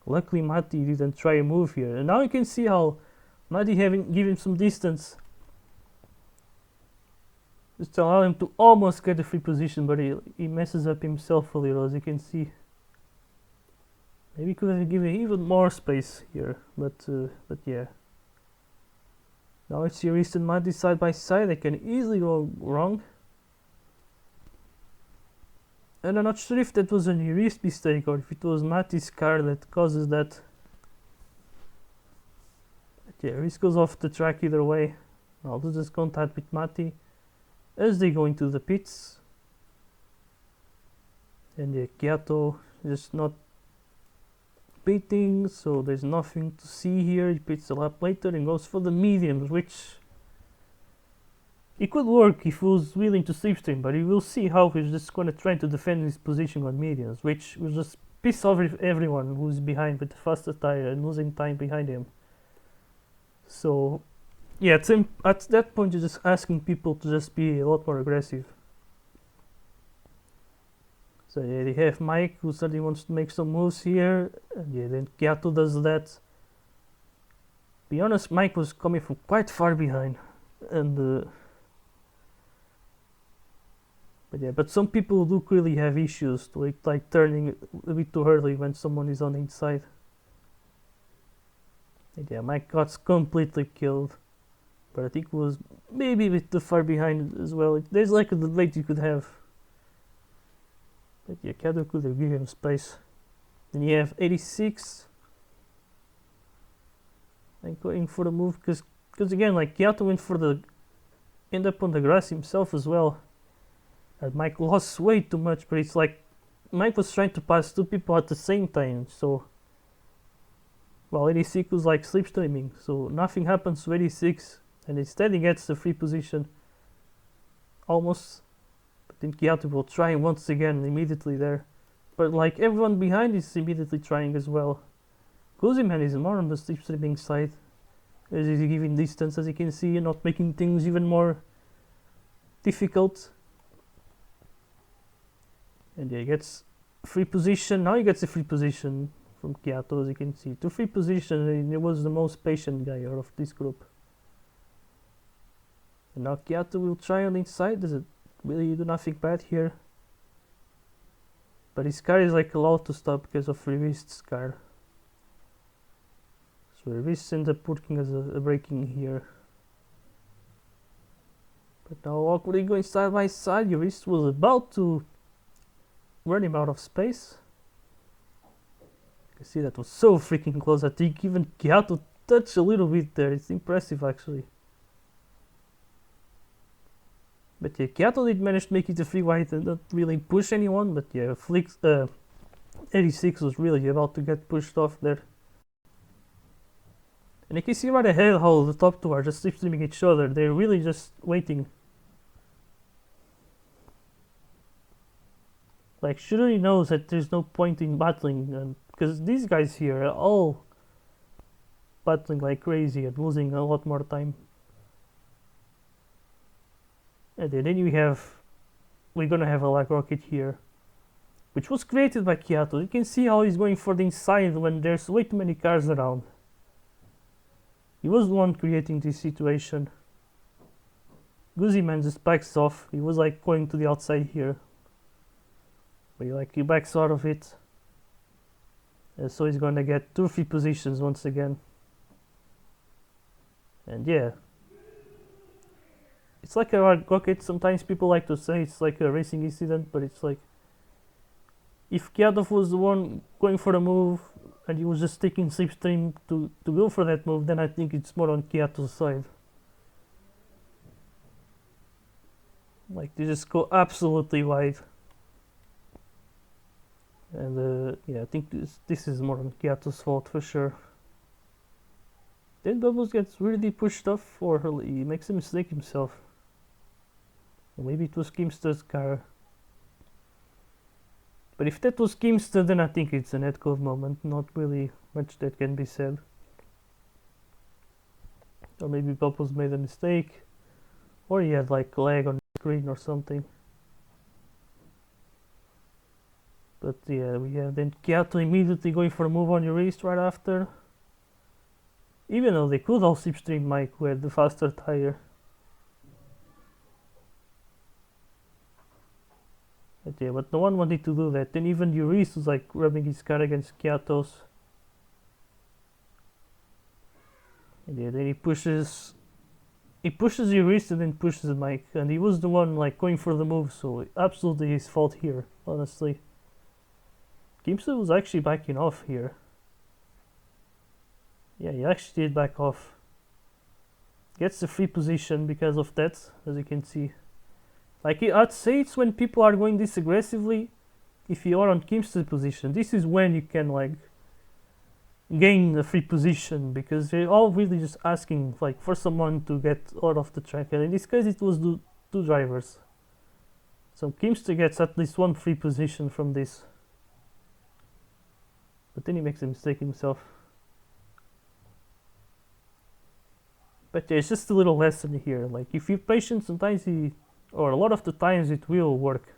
Luckily Mati didn't try a move here, and now you can see how Mati give him some distance just to allow him to almost get a free position, but he messes up himself a little, as you can see. Maybe could have given even more space here, but yeah. Now it's Yuris and Mati side by side. They can easily go wrong. And I'm not sure if that was a Yuris mistake or if it was Mati's car that causes that. But yeah, Yuris goes off the track either way. I'll do this contact with Mati as they go into the pits. And yeah, Kiato just not pitting, so there's nothing to see here. He pits a lap later and goes for the mediums, which it could work if he was willing to slipstream, but you will see how he's just going to try to defend his position on mediums, which will just piss off everyone who's behind with the faster tire and losing time behind him. So yeah, at that point you're just asking people to just be a lot more aggressive. So yeah, they have Mike, who certainly wants to make some moves here, and yeah, then Kiato does that. Be honest, Mike was coming from quite far behind, and but some people do clearly have issues, like turning a bit too early when someone is on the inside. And yeah, Mike got completely killed, but I think it was maybe a bit too far behind as well. There's like a debate you could have. But yeah, Kiato could have given him space. Then you have 86. And going for the move, because again, like Kiato went for the end up on the grass himself as well. And Mike lost way too much, but it's like Mike was trying to pass two people at the same time, so while 86 was like slipstreaming, so nothing happens to 86, and instead he gets the free position almost. Then Kiato will try once again immediately there, but like everyone behind is immediately trying as well. Guziman is more on the slipstreaming side, as he's giving distance, as you can see, and not making things even more difficult. And yeah, he gets free position. Now he gets a free position from Kiato, as you can see. To free position, and he was the most patient guy out of this group. And now Kiato will try on the inside. Does it really do nothing bad here? But his car is like allowed to stop because of Rivist's car. So Rivist ends up working as a braking here. But now awkwardly going side by side, Rivist was about to run him out of space. You can see that was so freaking close. I think even Kiato touched a little bit there. It's impressive actually. But yeah, Kiato did manage to make it a free white and not really push anyone. But yeah, 86 was really about to get pushed off there. And you can see right ahead how the top two are just slipstreaming each other. They're really just waiting. Like, Shiroi knows that there's no point in battling, because these guys here are all battling like crazy and losing a lot more time. And then we're gonna have a lag rocket here, which was created by Kiato. You can see how he's going for the inside when there's way too many cars around. He was the one creating this situation. Guziman just backs off. He was like going to the outside here. But he backs out of it. So he's gonna get 2 free positions once again. And yeah. it's like a rocket. Sometimes people like to say it's like a racing incident, but it's like if Kiato was the one going for the move and he was just taking slipstream to go for that move, then I think it's more on Kiato's side. Like they just go absolutely wide. And yeah, I think this is more on Kiato's fault for sure. Then Bubbles gets really pushed off, or he makes a mistake himself. Or maybe it was Keemster's car. But if that was Keemster, then I think it's a netcode moment. Not really much that can be said. Or maybe Bubbles made a mistake. Or he had like lag on the screen or something. But yeah, we have then Kiato immediately going for a move on your wrist right after. Even though they could all slipstream Mike who had the faster tire. But yeah, but no one wanted to do that. Then even Yuris was like rubbing his car against Kiato's. And yeah, then he pushes Yuris and then pushes Mike. And he was the one like going for the move, so absolutely his fault here, honestly. Keemster was actually backing off here. Yeah, he actually did back off. Gets the free position because of that, as you can see. Like, I'd say it's when people are going this aggressively, if you are on Keemster's position, this is when you can, like, gain a free position, because they're all really just asking, like, for someone to get out of the track. And in this case, it was two drivers. So Keemster gets at least one free position from this. But then he makes a mistake himself. But yeah, it's just a little lesson here. Like, if you're patient, sometimes or a lot of the times it will work.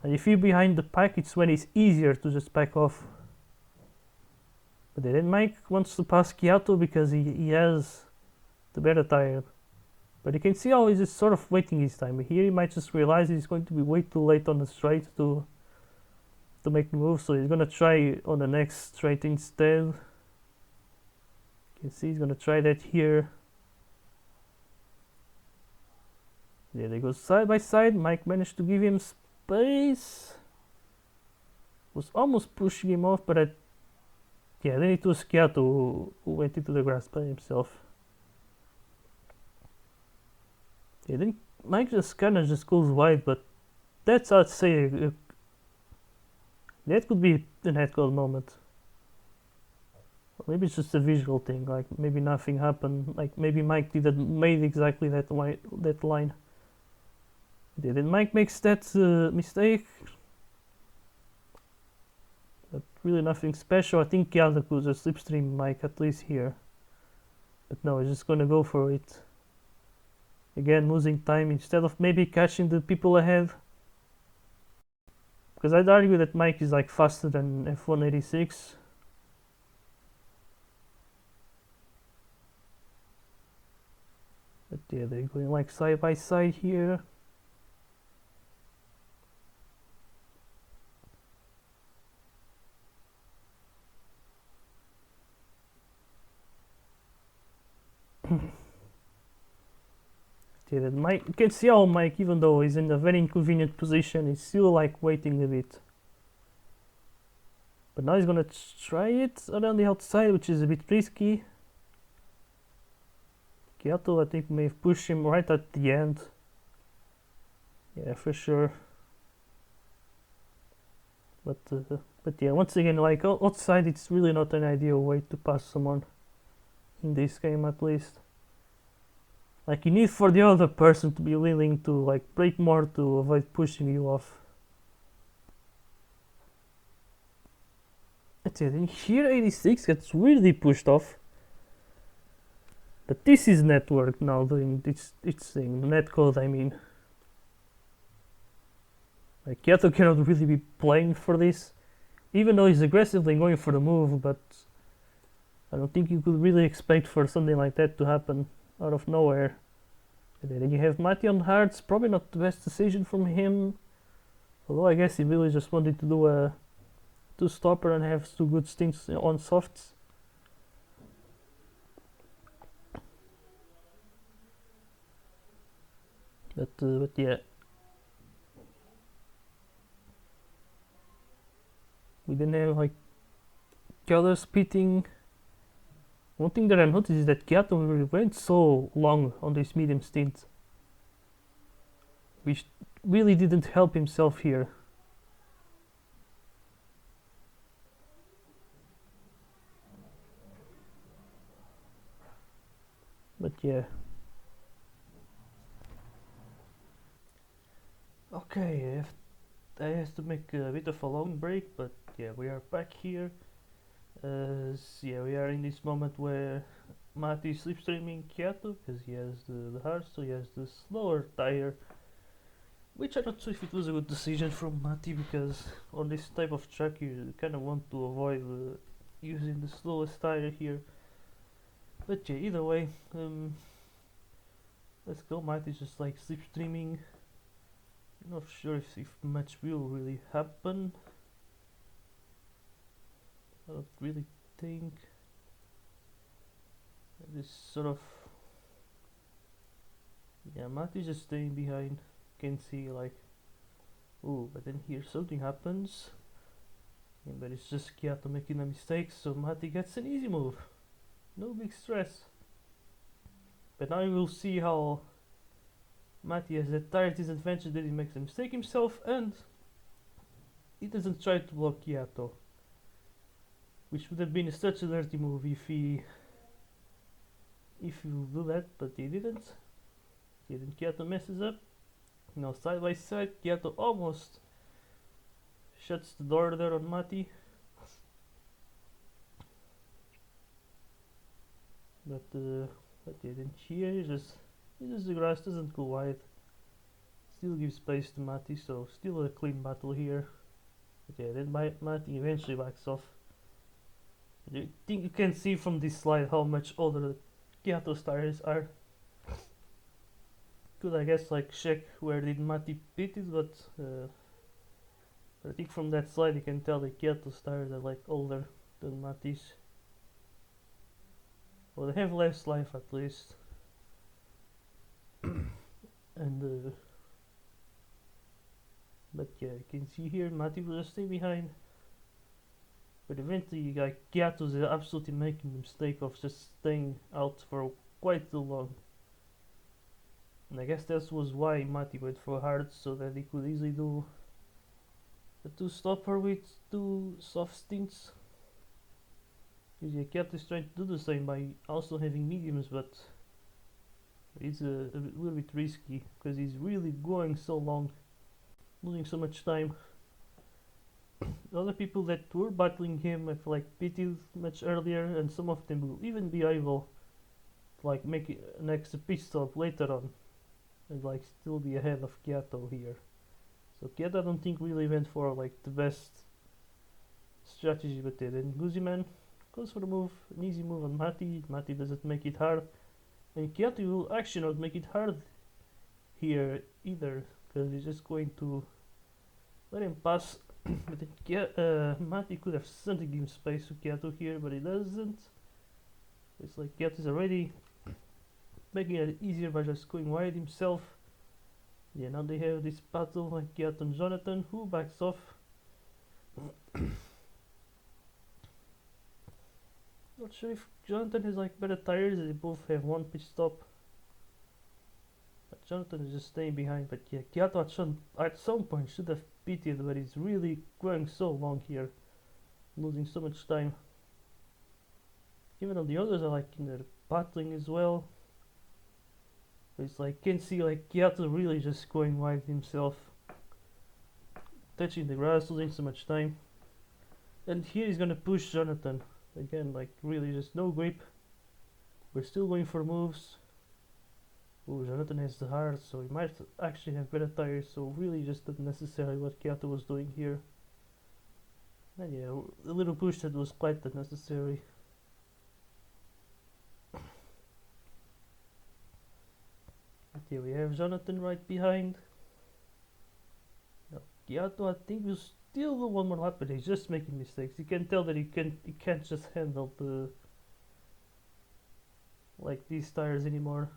And if you're behind the pack, it's when it's easier to just back off. But then Mike wants to pass Kiato because he has the better tire. But you can see how he's just sort of waiting his time. Here he might just realize he's going to be way too late on the straight to make the move, so he's gonna try on the next straight instead. You can see he's gonna try that here. Yeah, they go side by side. Mike managed to give him space. Was almost pushing him off, but yeah, then it was Kiato who went into the grass by himself. Yeah, then Mike just kinda just goes wide, but that's, I'd say, that could be a netcode moment. Or maybe it's just a visual thing, like maybe nothing happened, like maybe Mike didn't made exactly that line. Yeah, then Mike makes that mistake. But really nothing special. I think Kiato could just slipstream Mike at least here. But no, he's just gonna go for it. Again, losing time instead of maybe catching the people ahead. Because I'd argue that Mike is like faster than F186. But yeah, they're going like side by side here. Yeah, that Mike, you can see how Mike, even though he's in a very inconvenient position, he's still like waiting a bit. But now he's gonna try it around the outside, which is a bit risky. Kiato, I think, may have pushed him right at the end. Yeah, for sure. But yeah, once again, like outside, it's really not an ideal way to pass someone in this game, at least. Like, you need for the other person to be willing to like brake more to avoid pushing you off. That's it. And here 86 gets really pushed off. But this is network now doing its thing. Netcode, I mean. Like, Kiato cannot really be blamed for this. Even though he's aggressively going for the move, but I don't think you could really expect for something like that to happen out of nowhere. And then you have Matty on hards, probably not the best decision from him. Although I guess he really just wanted to do a two-stopper and have two good stints on softs. But yeah, we didn't have like color splitting. One thing that I noticed is that kiato went so long on this medium stint, which really didn't help himself here. But yeah. Okay, I have to make a bit of a long break, but yeah, we are back here. Yeah, we are in this moment where Mati is slipstreaming Kiato because he has the hard, so he has the slower tire. Which I'm not sure if it was a good decision from Mati, because on this type of track you kind of want to avoid using the slowest tire here. But yeah, either way, let's go. Mati's just like slipstreaming. Not sure if much will really happen. I don't really think this sort of, yeah, Mati's just staying behind. Can see like, oh, but then here something happens. Yeah, but it's just Kiato making a mistake, so Mati gets an easy move. No big stress. But now you will see how Mati has that tire disadvantage that he makes a mistake himself and he doesn't try to block Kiato. Which would have been such a dirty move if you do that, but he didn't. Okay, then Kiato messes up. Now side by side, Kiato almost shuts the door there on Mati. But yeah, then here just the grass doesn't go wide. Still gives space to Mati, so still a clean battle here. Okay, then Mati eventually backs off. You think you can see from this slide how much older Kiato's tires are. Could I guess like check where did Mati pit it, but I think from that slide you can tell that Kiato's tires are like older than Mati's. Well, they have less life at least. And but yeah, you can see here Mati will just stay behind. But eventually, like, Kiato's absolutely making the mistake of just staying out for quite too long. And I guess that was why Mati went for hard, so that he could easily do a 2-stopper with 2 soft stints. Because yeah, Kiato is trying to do the same by also having mediums, but it's a little bit risky because he's really going so long, losing so much time. The other people that were battling him have like pitted much earlier, and some of them will even be able to like make an extra pit stop later on and like still be ahead of Kiato here. So Kiato I don't think really went for like the best strategy, but then Guziman goes for the move, an easy move on Mati. Mati doesn't make it hard, and Kiato will actually not make it hard here either, because he's just going to let him pass. But Mati could have certainly given space to Kiato here, but he doesn't. It's like Kiato is already making it easier by just going wide himself. Yeah, now they have this battle like Kiato and Jonathan, who backs off. Not sure if Jonathan has like better tires, they both have 1 pit stop. But Jonathan is just staying behind, but yeah, Kiato at some point should have pitted, but he's really going so long here, losing so much time. Even though the others are like in their battling as well. But it's like, can see like Kiato really just going wide himself, touching the grass, losing so much time. And here he's gonna push Jonathan. Again, like really just no grip. We're still going for moves. Oh, Jonathan has the hard, so he might actually have better tires, so really just unnecessary what Kiato was doing here. And yeah, a little push that was quite unnecessary. Okay, we have Jonathan right behind. Now, Kiato I think will still do one more lap, but he's just making mistakes. You can tell that he can't just handle the like these tires anymore.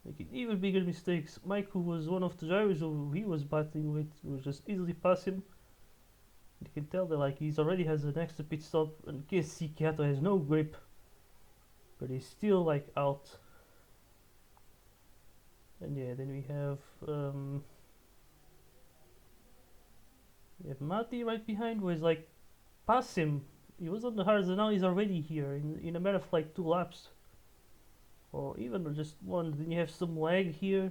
making even bigger mistakes. Mike, who was one of the drivers who he was battling with, was just easily pass him. You can tell that like he's already has an extra pit stop, and KC Kiato has no grip, but he's still like out. And yeah, then we have Mati right behind, who is like pass him. He was on the hard, and now he's already here in a matter of like 2 laps, or even just one. Then you have some lag here,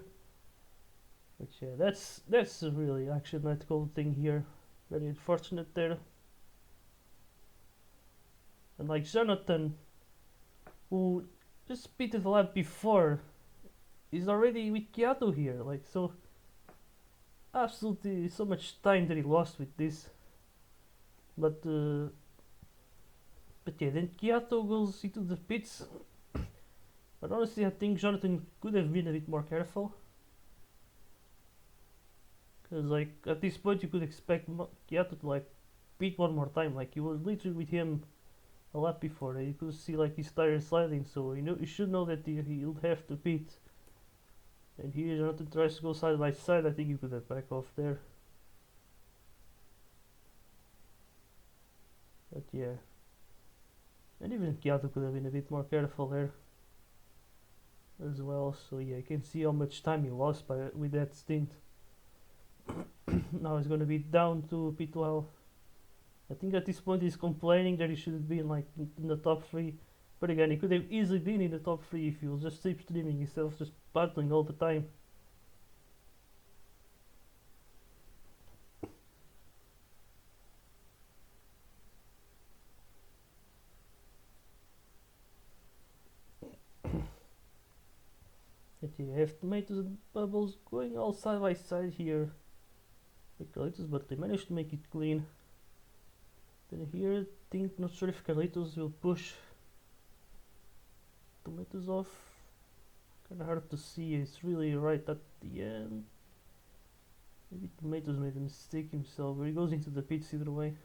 which yeah, that's a really actionetical thing here. Very unfortunate there. And like Jonathan, who just pitted the lap before, is already with Kiato here. Like, so absolutely so much time that he lost with this. But yeah, then Kiato goes into the pits. But honestly, I think Jonathan could have been a bit more careful. Because like at this point you could expect Kiato to like pit one more time. Like, you was literally with him a lap before. You could see like his tires sliding, so you should know that he'll have to pit. And here Jonathan tries to go side by side. I think you could have back off there. But yeah. And even Kiato could have been a bit more careful there as well. So yeah, you can see how much time he lost with that stint. Now he's gonna be down to P12. I think at this point he's complaining that he should have been like in the top 3. But again, he could have easily been in the top 3 if he was just slipstreaming himself, just battling all the time. But you have tomatoes and bubbles going all side by side here. But they managed to make it clean. Then here, not sure if Carlitos will push tomatoes off. Kinda hard to see, it's really right at the end. Maybe tomatoes made a mistake himself, but he goes into the pits either way.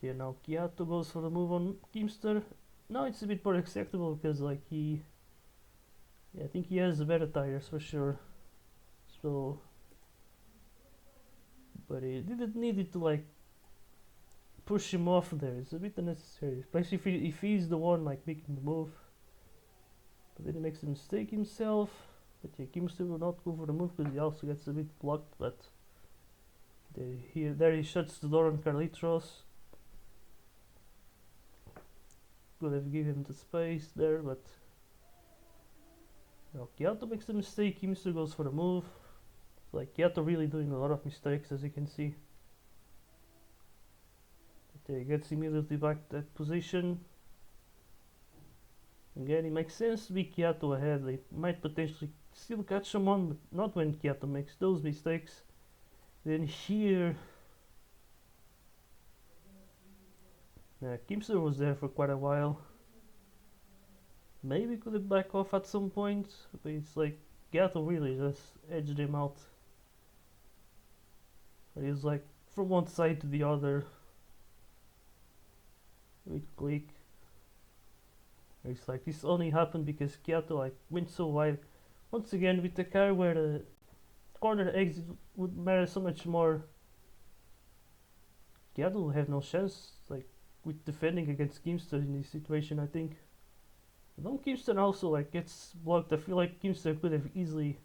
Yeah, now Kiato goes for the move on Keemster. Now it's a bit more acceptable because like I think he has better tires for sure. So, but he didn't need it to like push him off there. It's a bit unnecessary, especially if he's the one like making the move. But then he makes a mistake himself. But yeah, Keemster will not go for the move because he also gets a bit blocked. But there he shuts the door on Carlitos. Could have given him the space there, but now Kiato makes a mistake. Keemster goes for the move. It's like Kiato really doing a lot of mistakes, as you can see. But he gets immediately back to that position. Again, it makes sense to be Kiato ahead. They might potentially still catch someone, but not when Kiato makes those mistakes. Then here, Keemster was there for quite a while. Maybe could have back off at some point, but it's like Kiato really just edged him out. He's like from one side to the other with click. It's like this only happened because Kiato like went so wide. Once again, with the car where the corner exit would matter so much more, Kiato will have no chance like with defending against Keemster in this situation, I think. Though Keemster also like gets blocked, I feel like Keemster could have easily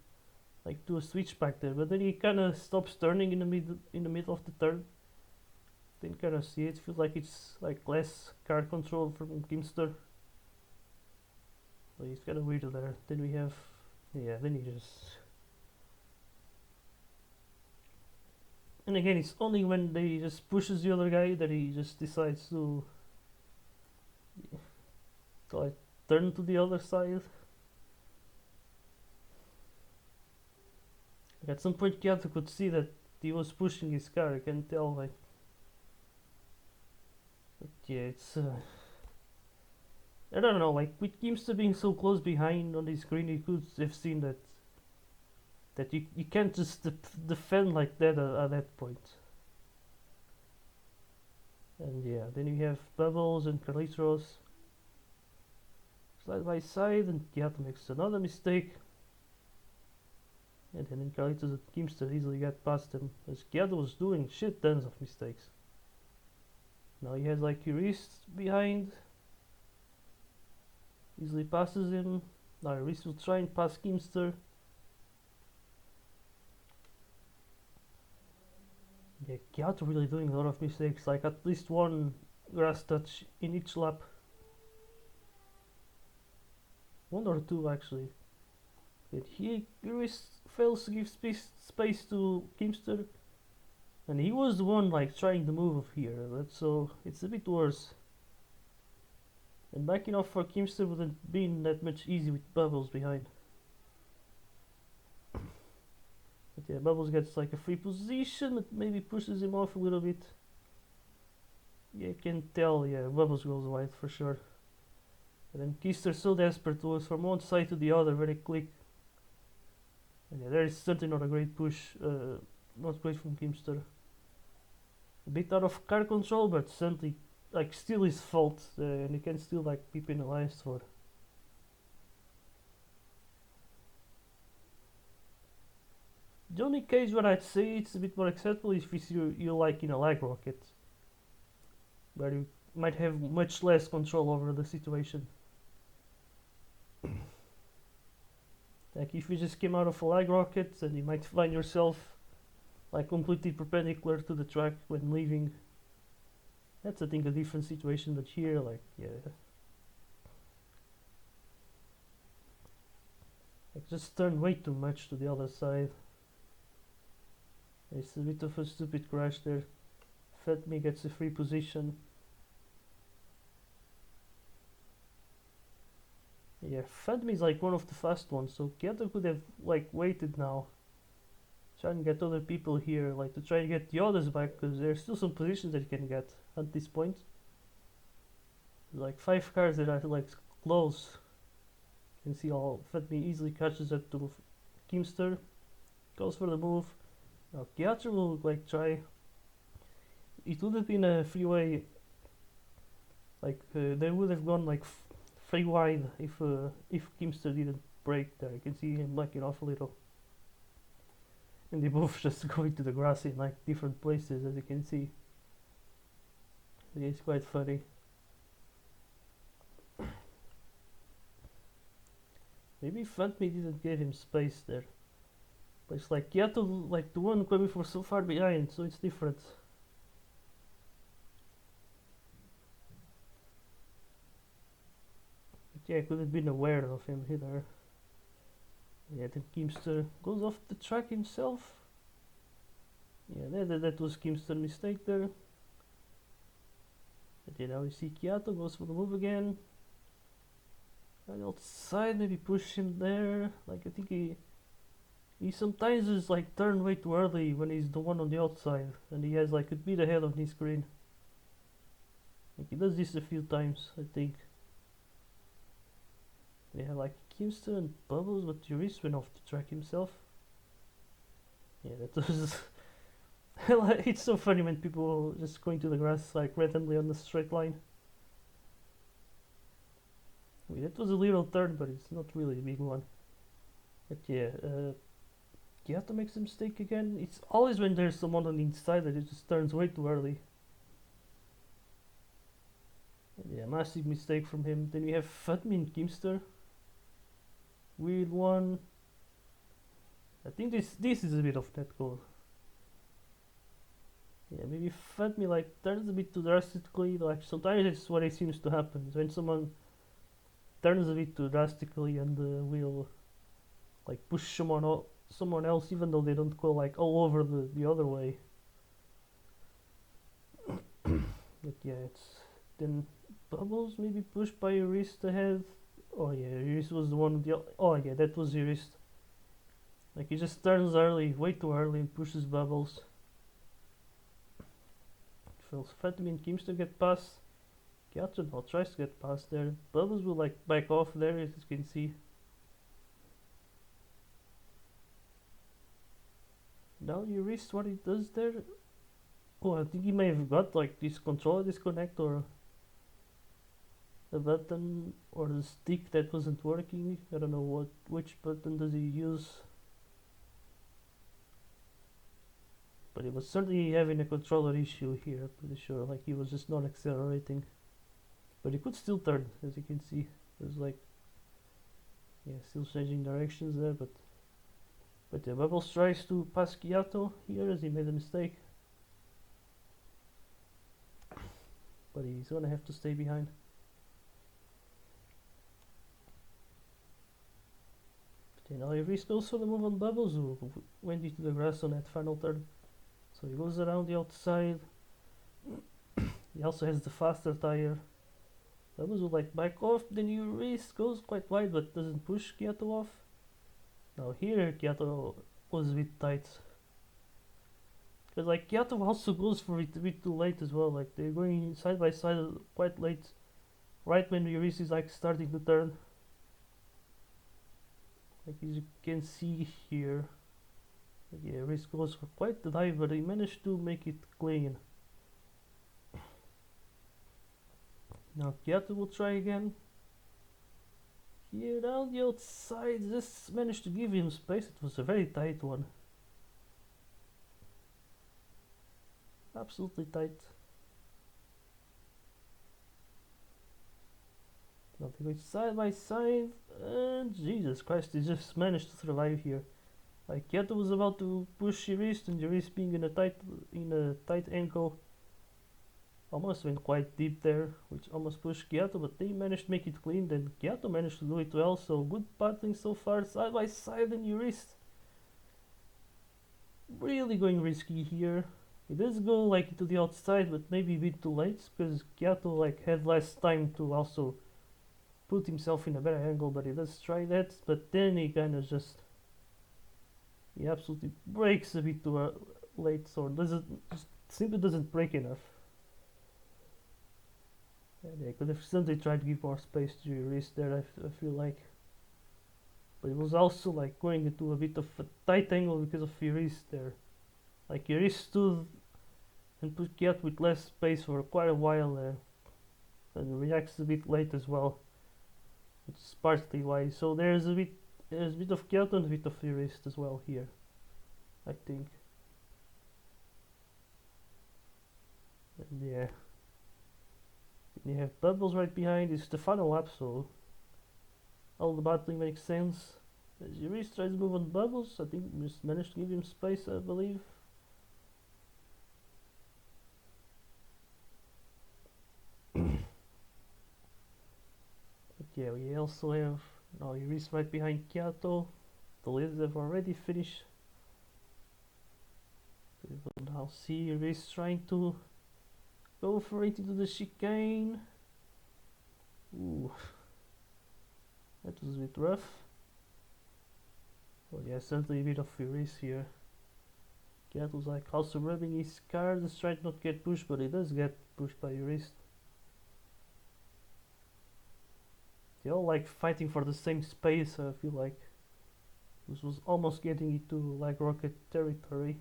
like do a switch back there, but then he kind of stops turning in the middle of the turn. Then kind of see it, feels like it's like less car control from Keemster. So he's kind of weird there. Then we have, then he just. And again, it's only when they just pushes the other guy that he just decides to like turn to the other side. Like at some point Kiato could see that he was pushing his car, I can tell like. But yeah, it's I don't know, like with Keemster being so close behind on the screen, you could have seen that you can't just defend like that at that point. And yeah, then you have Bubbles and Carlitos. side by side, and kiato makes another mistake. And then Carlitos and Keemster easily got past him, as kiato was doing shit tons of mistakes. Now he has like Eurist behind. Easily passes him. Now Eurist will try and pass Keemster. Yeah, kiato really doing a lot of mistakes, like at least one grass touch in each lap. One or two actually. And he fails to give space to Keemster. And he was the one like trying the move here, so it's a bit worse. And backing off for Keemster wouldn't been that much easy with Bubbles behind. But yeah, Bubbles gets like a free position, but maybe pushes him off a little bit. Yeah, you can tell, yeah, Bubbles goes wide for sure. And then Keemster's so desperate to was from one side to the other very quick. And yeah, there is certainly not a great push, not great from Keemster. A bit out of car control, but certainly like still his fault, and he can still like be penalized for. The only case where I'd say it's a bit more acceptable is if you're like in a lag rocket, where you might have much less control over the situation. Like if you just came out of a lag rocket, and you might find yourself like completely perpendicular to the track when leaving. That's I think a different situation, but here, like, yeah. Like just turn way too much to the other side. It's a bit of a stupid crash there. Fatme gets a free position. Yeah, Fatme is like one of the fast ones, so kiato could have like waited now. Try and get other people here, like to try and get the others back, because there's still some positions that you can get at this point. Like 5 cars that are like close. You can see all Fatme easily catches up to Keemster, goes for the move. Now kiato will like try. It would have been a freeway. Like they would have gone like free wide if Keemster didn't break there. You can see him backing off a little. And they both just going to the grass in like different places, as you can see. Yeah, it's quite funny. Maybe Fatme didn't give him space there. But it's like kiato, like the one coming from so far behind, so it's different. But yeah, I could have been aware of him either. Yeah, then Keemster goes off the track himself. Yeah, that was Keemster's mistake there. But yeah, now we see kiato goes for the move again. On the outside, maybe push him there. Like I think he sometimes is like turn way too early when he's the one on the outside, and he has like a bit ahead on his screen. Like he does this a few times, I think. Yeah, like Keemster and Bubbles, but Eurist went off the track himself. Yeah, that was. It's so funny when people just going to the grass like randomly on the straight line. I mean, that was a little turn, but it's not really a big one. But yeah, kiato makes a mistake again. It's always when there's someone on the inside that it just turns way too early. And yeah, massive mistake from him. Then we have Fatme and Keemster. Weird one. I think this is a bit of netcode. Yeah, maybe Fatme like turns a bit too drastically. Like sometimes it's what it seems to happen when someone turns a bit too drastically and will like push someone else, even though they don't go like all over the other way. But yeah, it's then Bubbles maybe pushed by Eurist ahead. Oh yeah, Eurist was the one with the. Oh yeah, that was Eurist. Like he just turns early, way too early, and pushes Bubbles. Feels Fatme and Keemster get past. kiato now tries to get past there. Bubbles will like back off there, as you can see. Now Eurist, what he does there. Oh, I think he may have got like this controller disconnect, or the button or the stick that wasn't working. I don't know which button does he use, but he was certainly having a controller issue here, pretty sure. Like, he was just not accelerating, but he could still turn, as you can see. It was like, yeah, still changing directions there, but yeah, Bubbles tries to pass Kiato here as he made a mistake, but he's gonna have to stay behind. But now he risks also the move on Bubbles, who went into the grass on that final turn. So he goes around the outside. He also has the faster tire. Bubbles will like back off, then you risk, goes quite wide but doesn't push Kiato off. Now here Kiato was a bit tight. Because like Kiato also goes for it a bit too late as well. Like, they're going side by side quite late, right when Yuris is like starting to turn. Like, as you can see here, yeah, Risk goes for quite the dive, but he managed to make it clean. Now Kiato will try again. Here down the outside, just managed to give him space. It was a very tight one. Absolutely tight. Now they go side by side, and Jesus Christ, he just managed to survive here. Like, Kiato was about to push Yuris, and Yuris being in a tight angle almost went quite deep there, which almost pushed Kiato, but they managed to make it clean. Then Kiato managed to do it well, so good battling so far, side by side, and Yuris really going risky here. He does go like to the outside, but maybe a bit too late, because Kiato like had less time to also put himself in a better angle, but he does try that, but then he kind of just, he absolutely breaks a bit too late, or just simply doesn't break enough. And they could have simply tried to give more space to Yuris there, I feel like. But it was also like going into a bit of a tight angle because of Yuris there. Like, Yuris stood and put Kiato with less space for quite a while there, and reacts a bit late as well, which is partly why. So there's a bit of Kiato and a bit of Yuris as well here, I think. And yeah, you have Bubbles right behind. It's the final lap, so all the battling makes sense. As Yuris tries to move on Bubbles, I think just managed to give him space, I believe. But yeah, we also have now Yuris right behind Kiato. The leaders have already finished. We will now see Yuris trying to go for it into the chicane. Ooh, that was a bit rough. Well, yeah, certainly a bit of Yuris here. Kiato's like also rubbing his car, just trying not to get pushed, but he does get pushed by Yuris. They all like fighting for the same space. I feel like this was almost getting into like rocket territory.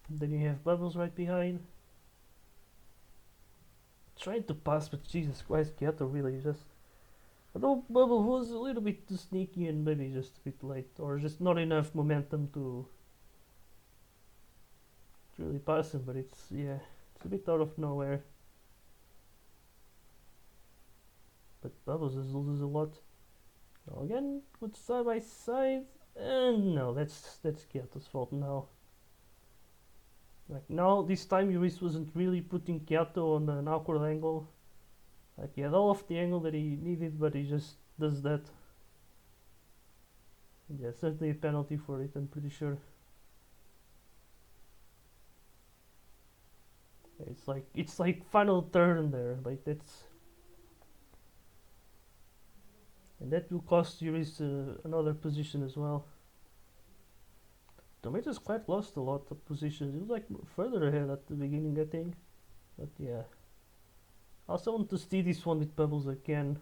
And then you have Bubbles right behind, trying to pass, but Jesus Christ, Kiato really just, although Bubble was a little bit too sneaky and maybe just a bit late, or just not enough momentum to really pass him, but it's, yeah, it's a bit out of nowhere. But Bubbles loses a lot. Now again, good side by side, and no, that's Kiato's fault now. Like, now this time Yuris wasn't really putting Kiato on an awkward angle. Like, he had all of the angle that he needed, but he just does that. And yeah, certainly a penalty for it, I'm pretty sure. It's like final turn there, like that's, and that will cost Yuris another position as well. Tomatoes quite lost a lot of positions. He was like further ahead at the beginning, I think. But yeah, I also want to see this one with Bubbles again.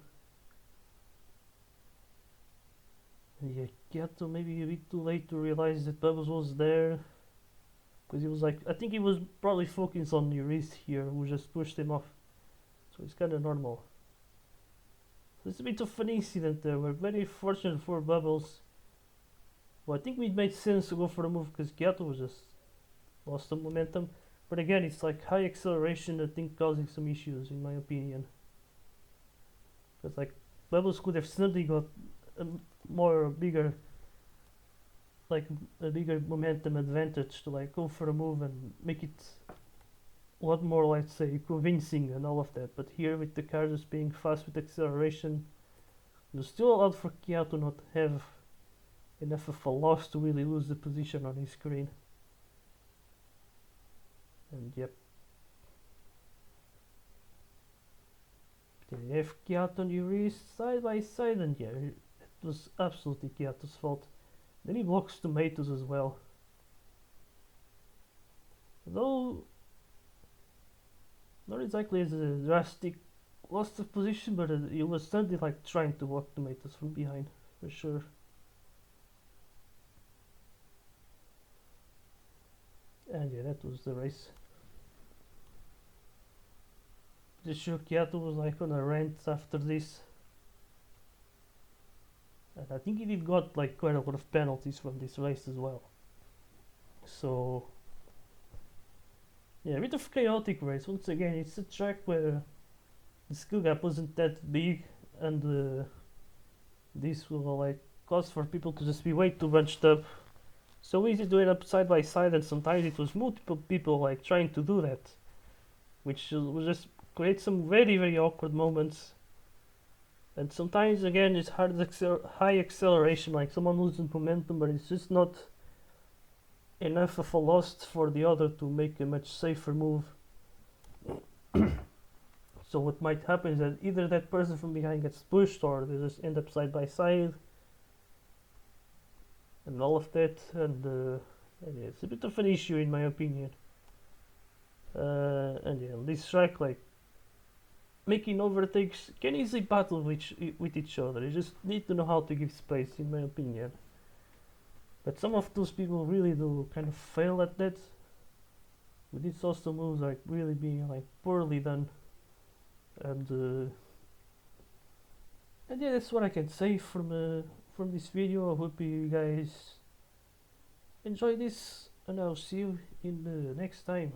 And yeah, Kiato maybe a bit too late to realize that Bubbles was there, because he was like, I think he was probably focused on Yuris here, who just pushed him off. So it's kind of normal. There's a bit of an incident there. We're very fortunate for bubbles. Well, I think it made sense to go for the move because kiato was just lost some momentum. But again, it's like high acceleration, I think, causing some issues in my opinion. Because like bubbles could have suddenly got a bigger, like a bigger momentum advantage to like go for a move and make it a lot more, let's say, convincing and all of that. But here with the car just being fast with acceleration, there's still allowed for kiato not have enough of a loss to really lose the position on his screen. And yep. Then you have kiato and Yuri side by side, and yeah, it was absolutely kiato's fault. Then he blocks tomatoes as well. Though not exactly as a drastic loss of position, but he was certainly like trying to block tomatoes from behind, for sure. And yeah, that was the race. Just sure kiato was like on a rant after this. And I think he did got like quite a lot of penalties from this race as well. So yeah, a bit of chaotic race. Once again, it's a track where the skill gap wasn't that big, and this will like cause for people to just be way too bunched up. So easy to do it up side by side, and sometimes it was multiple people like trying to do that, which will just create some very awkward moments. And sometimes again it's hard high acceleration, like someone losing momentum, but it's just not enough of a loss for the other to make a much safer move. So what might happen is that either that person from behind gets pushed, or they just end up side by side, and all of that. And yeah, it's a bit of an issue in my opinion. And yeah, this track, like making overtakes can easily battle with each other. You just need to know how to give space, in my opinion. But some of those people really do kind of fail at that. With these also moves like really being like poorly done. And yeah, that's what I can say from this video. I hope you guys enjoy this, and I'll see you in the next time.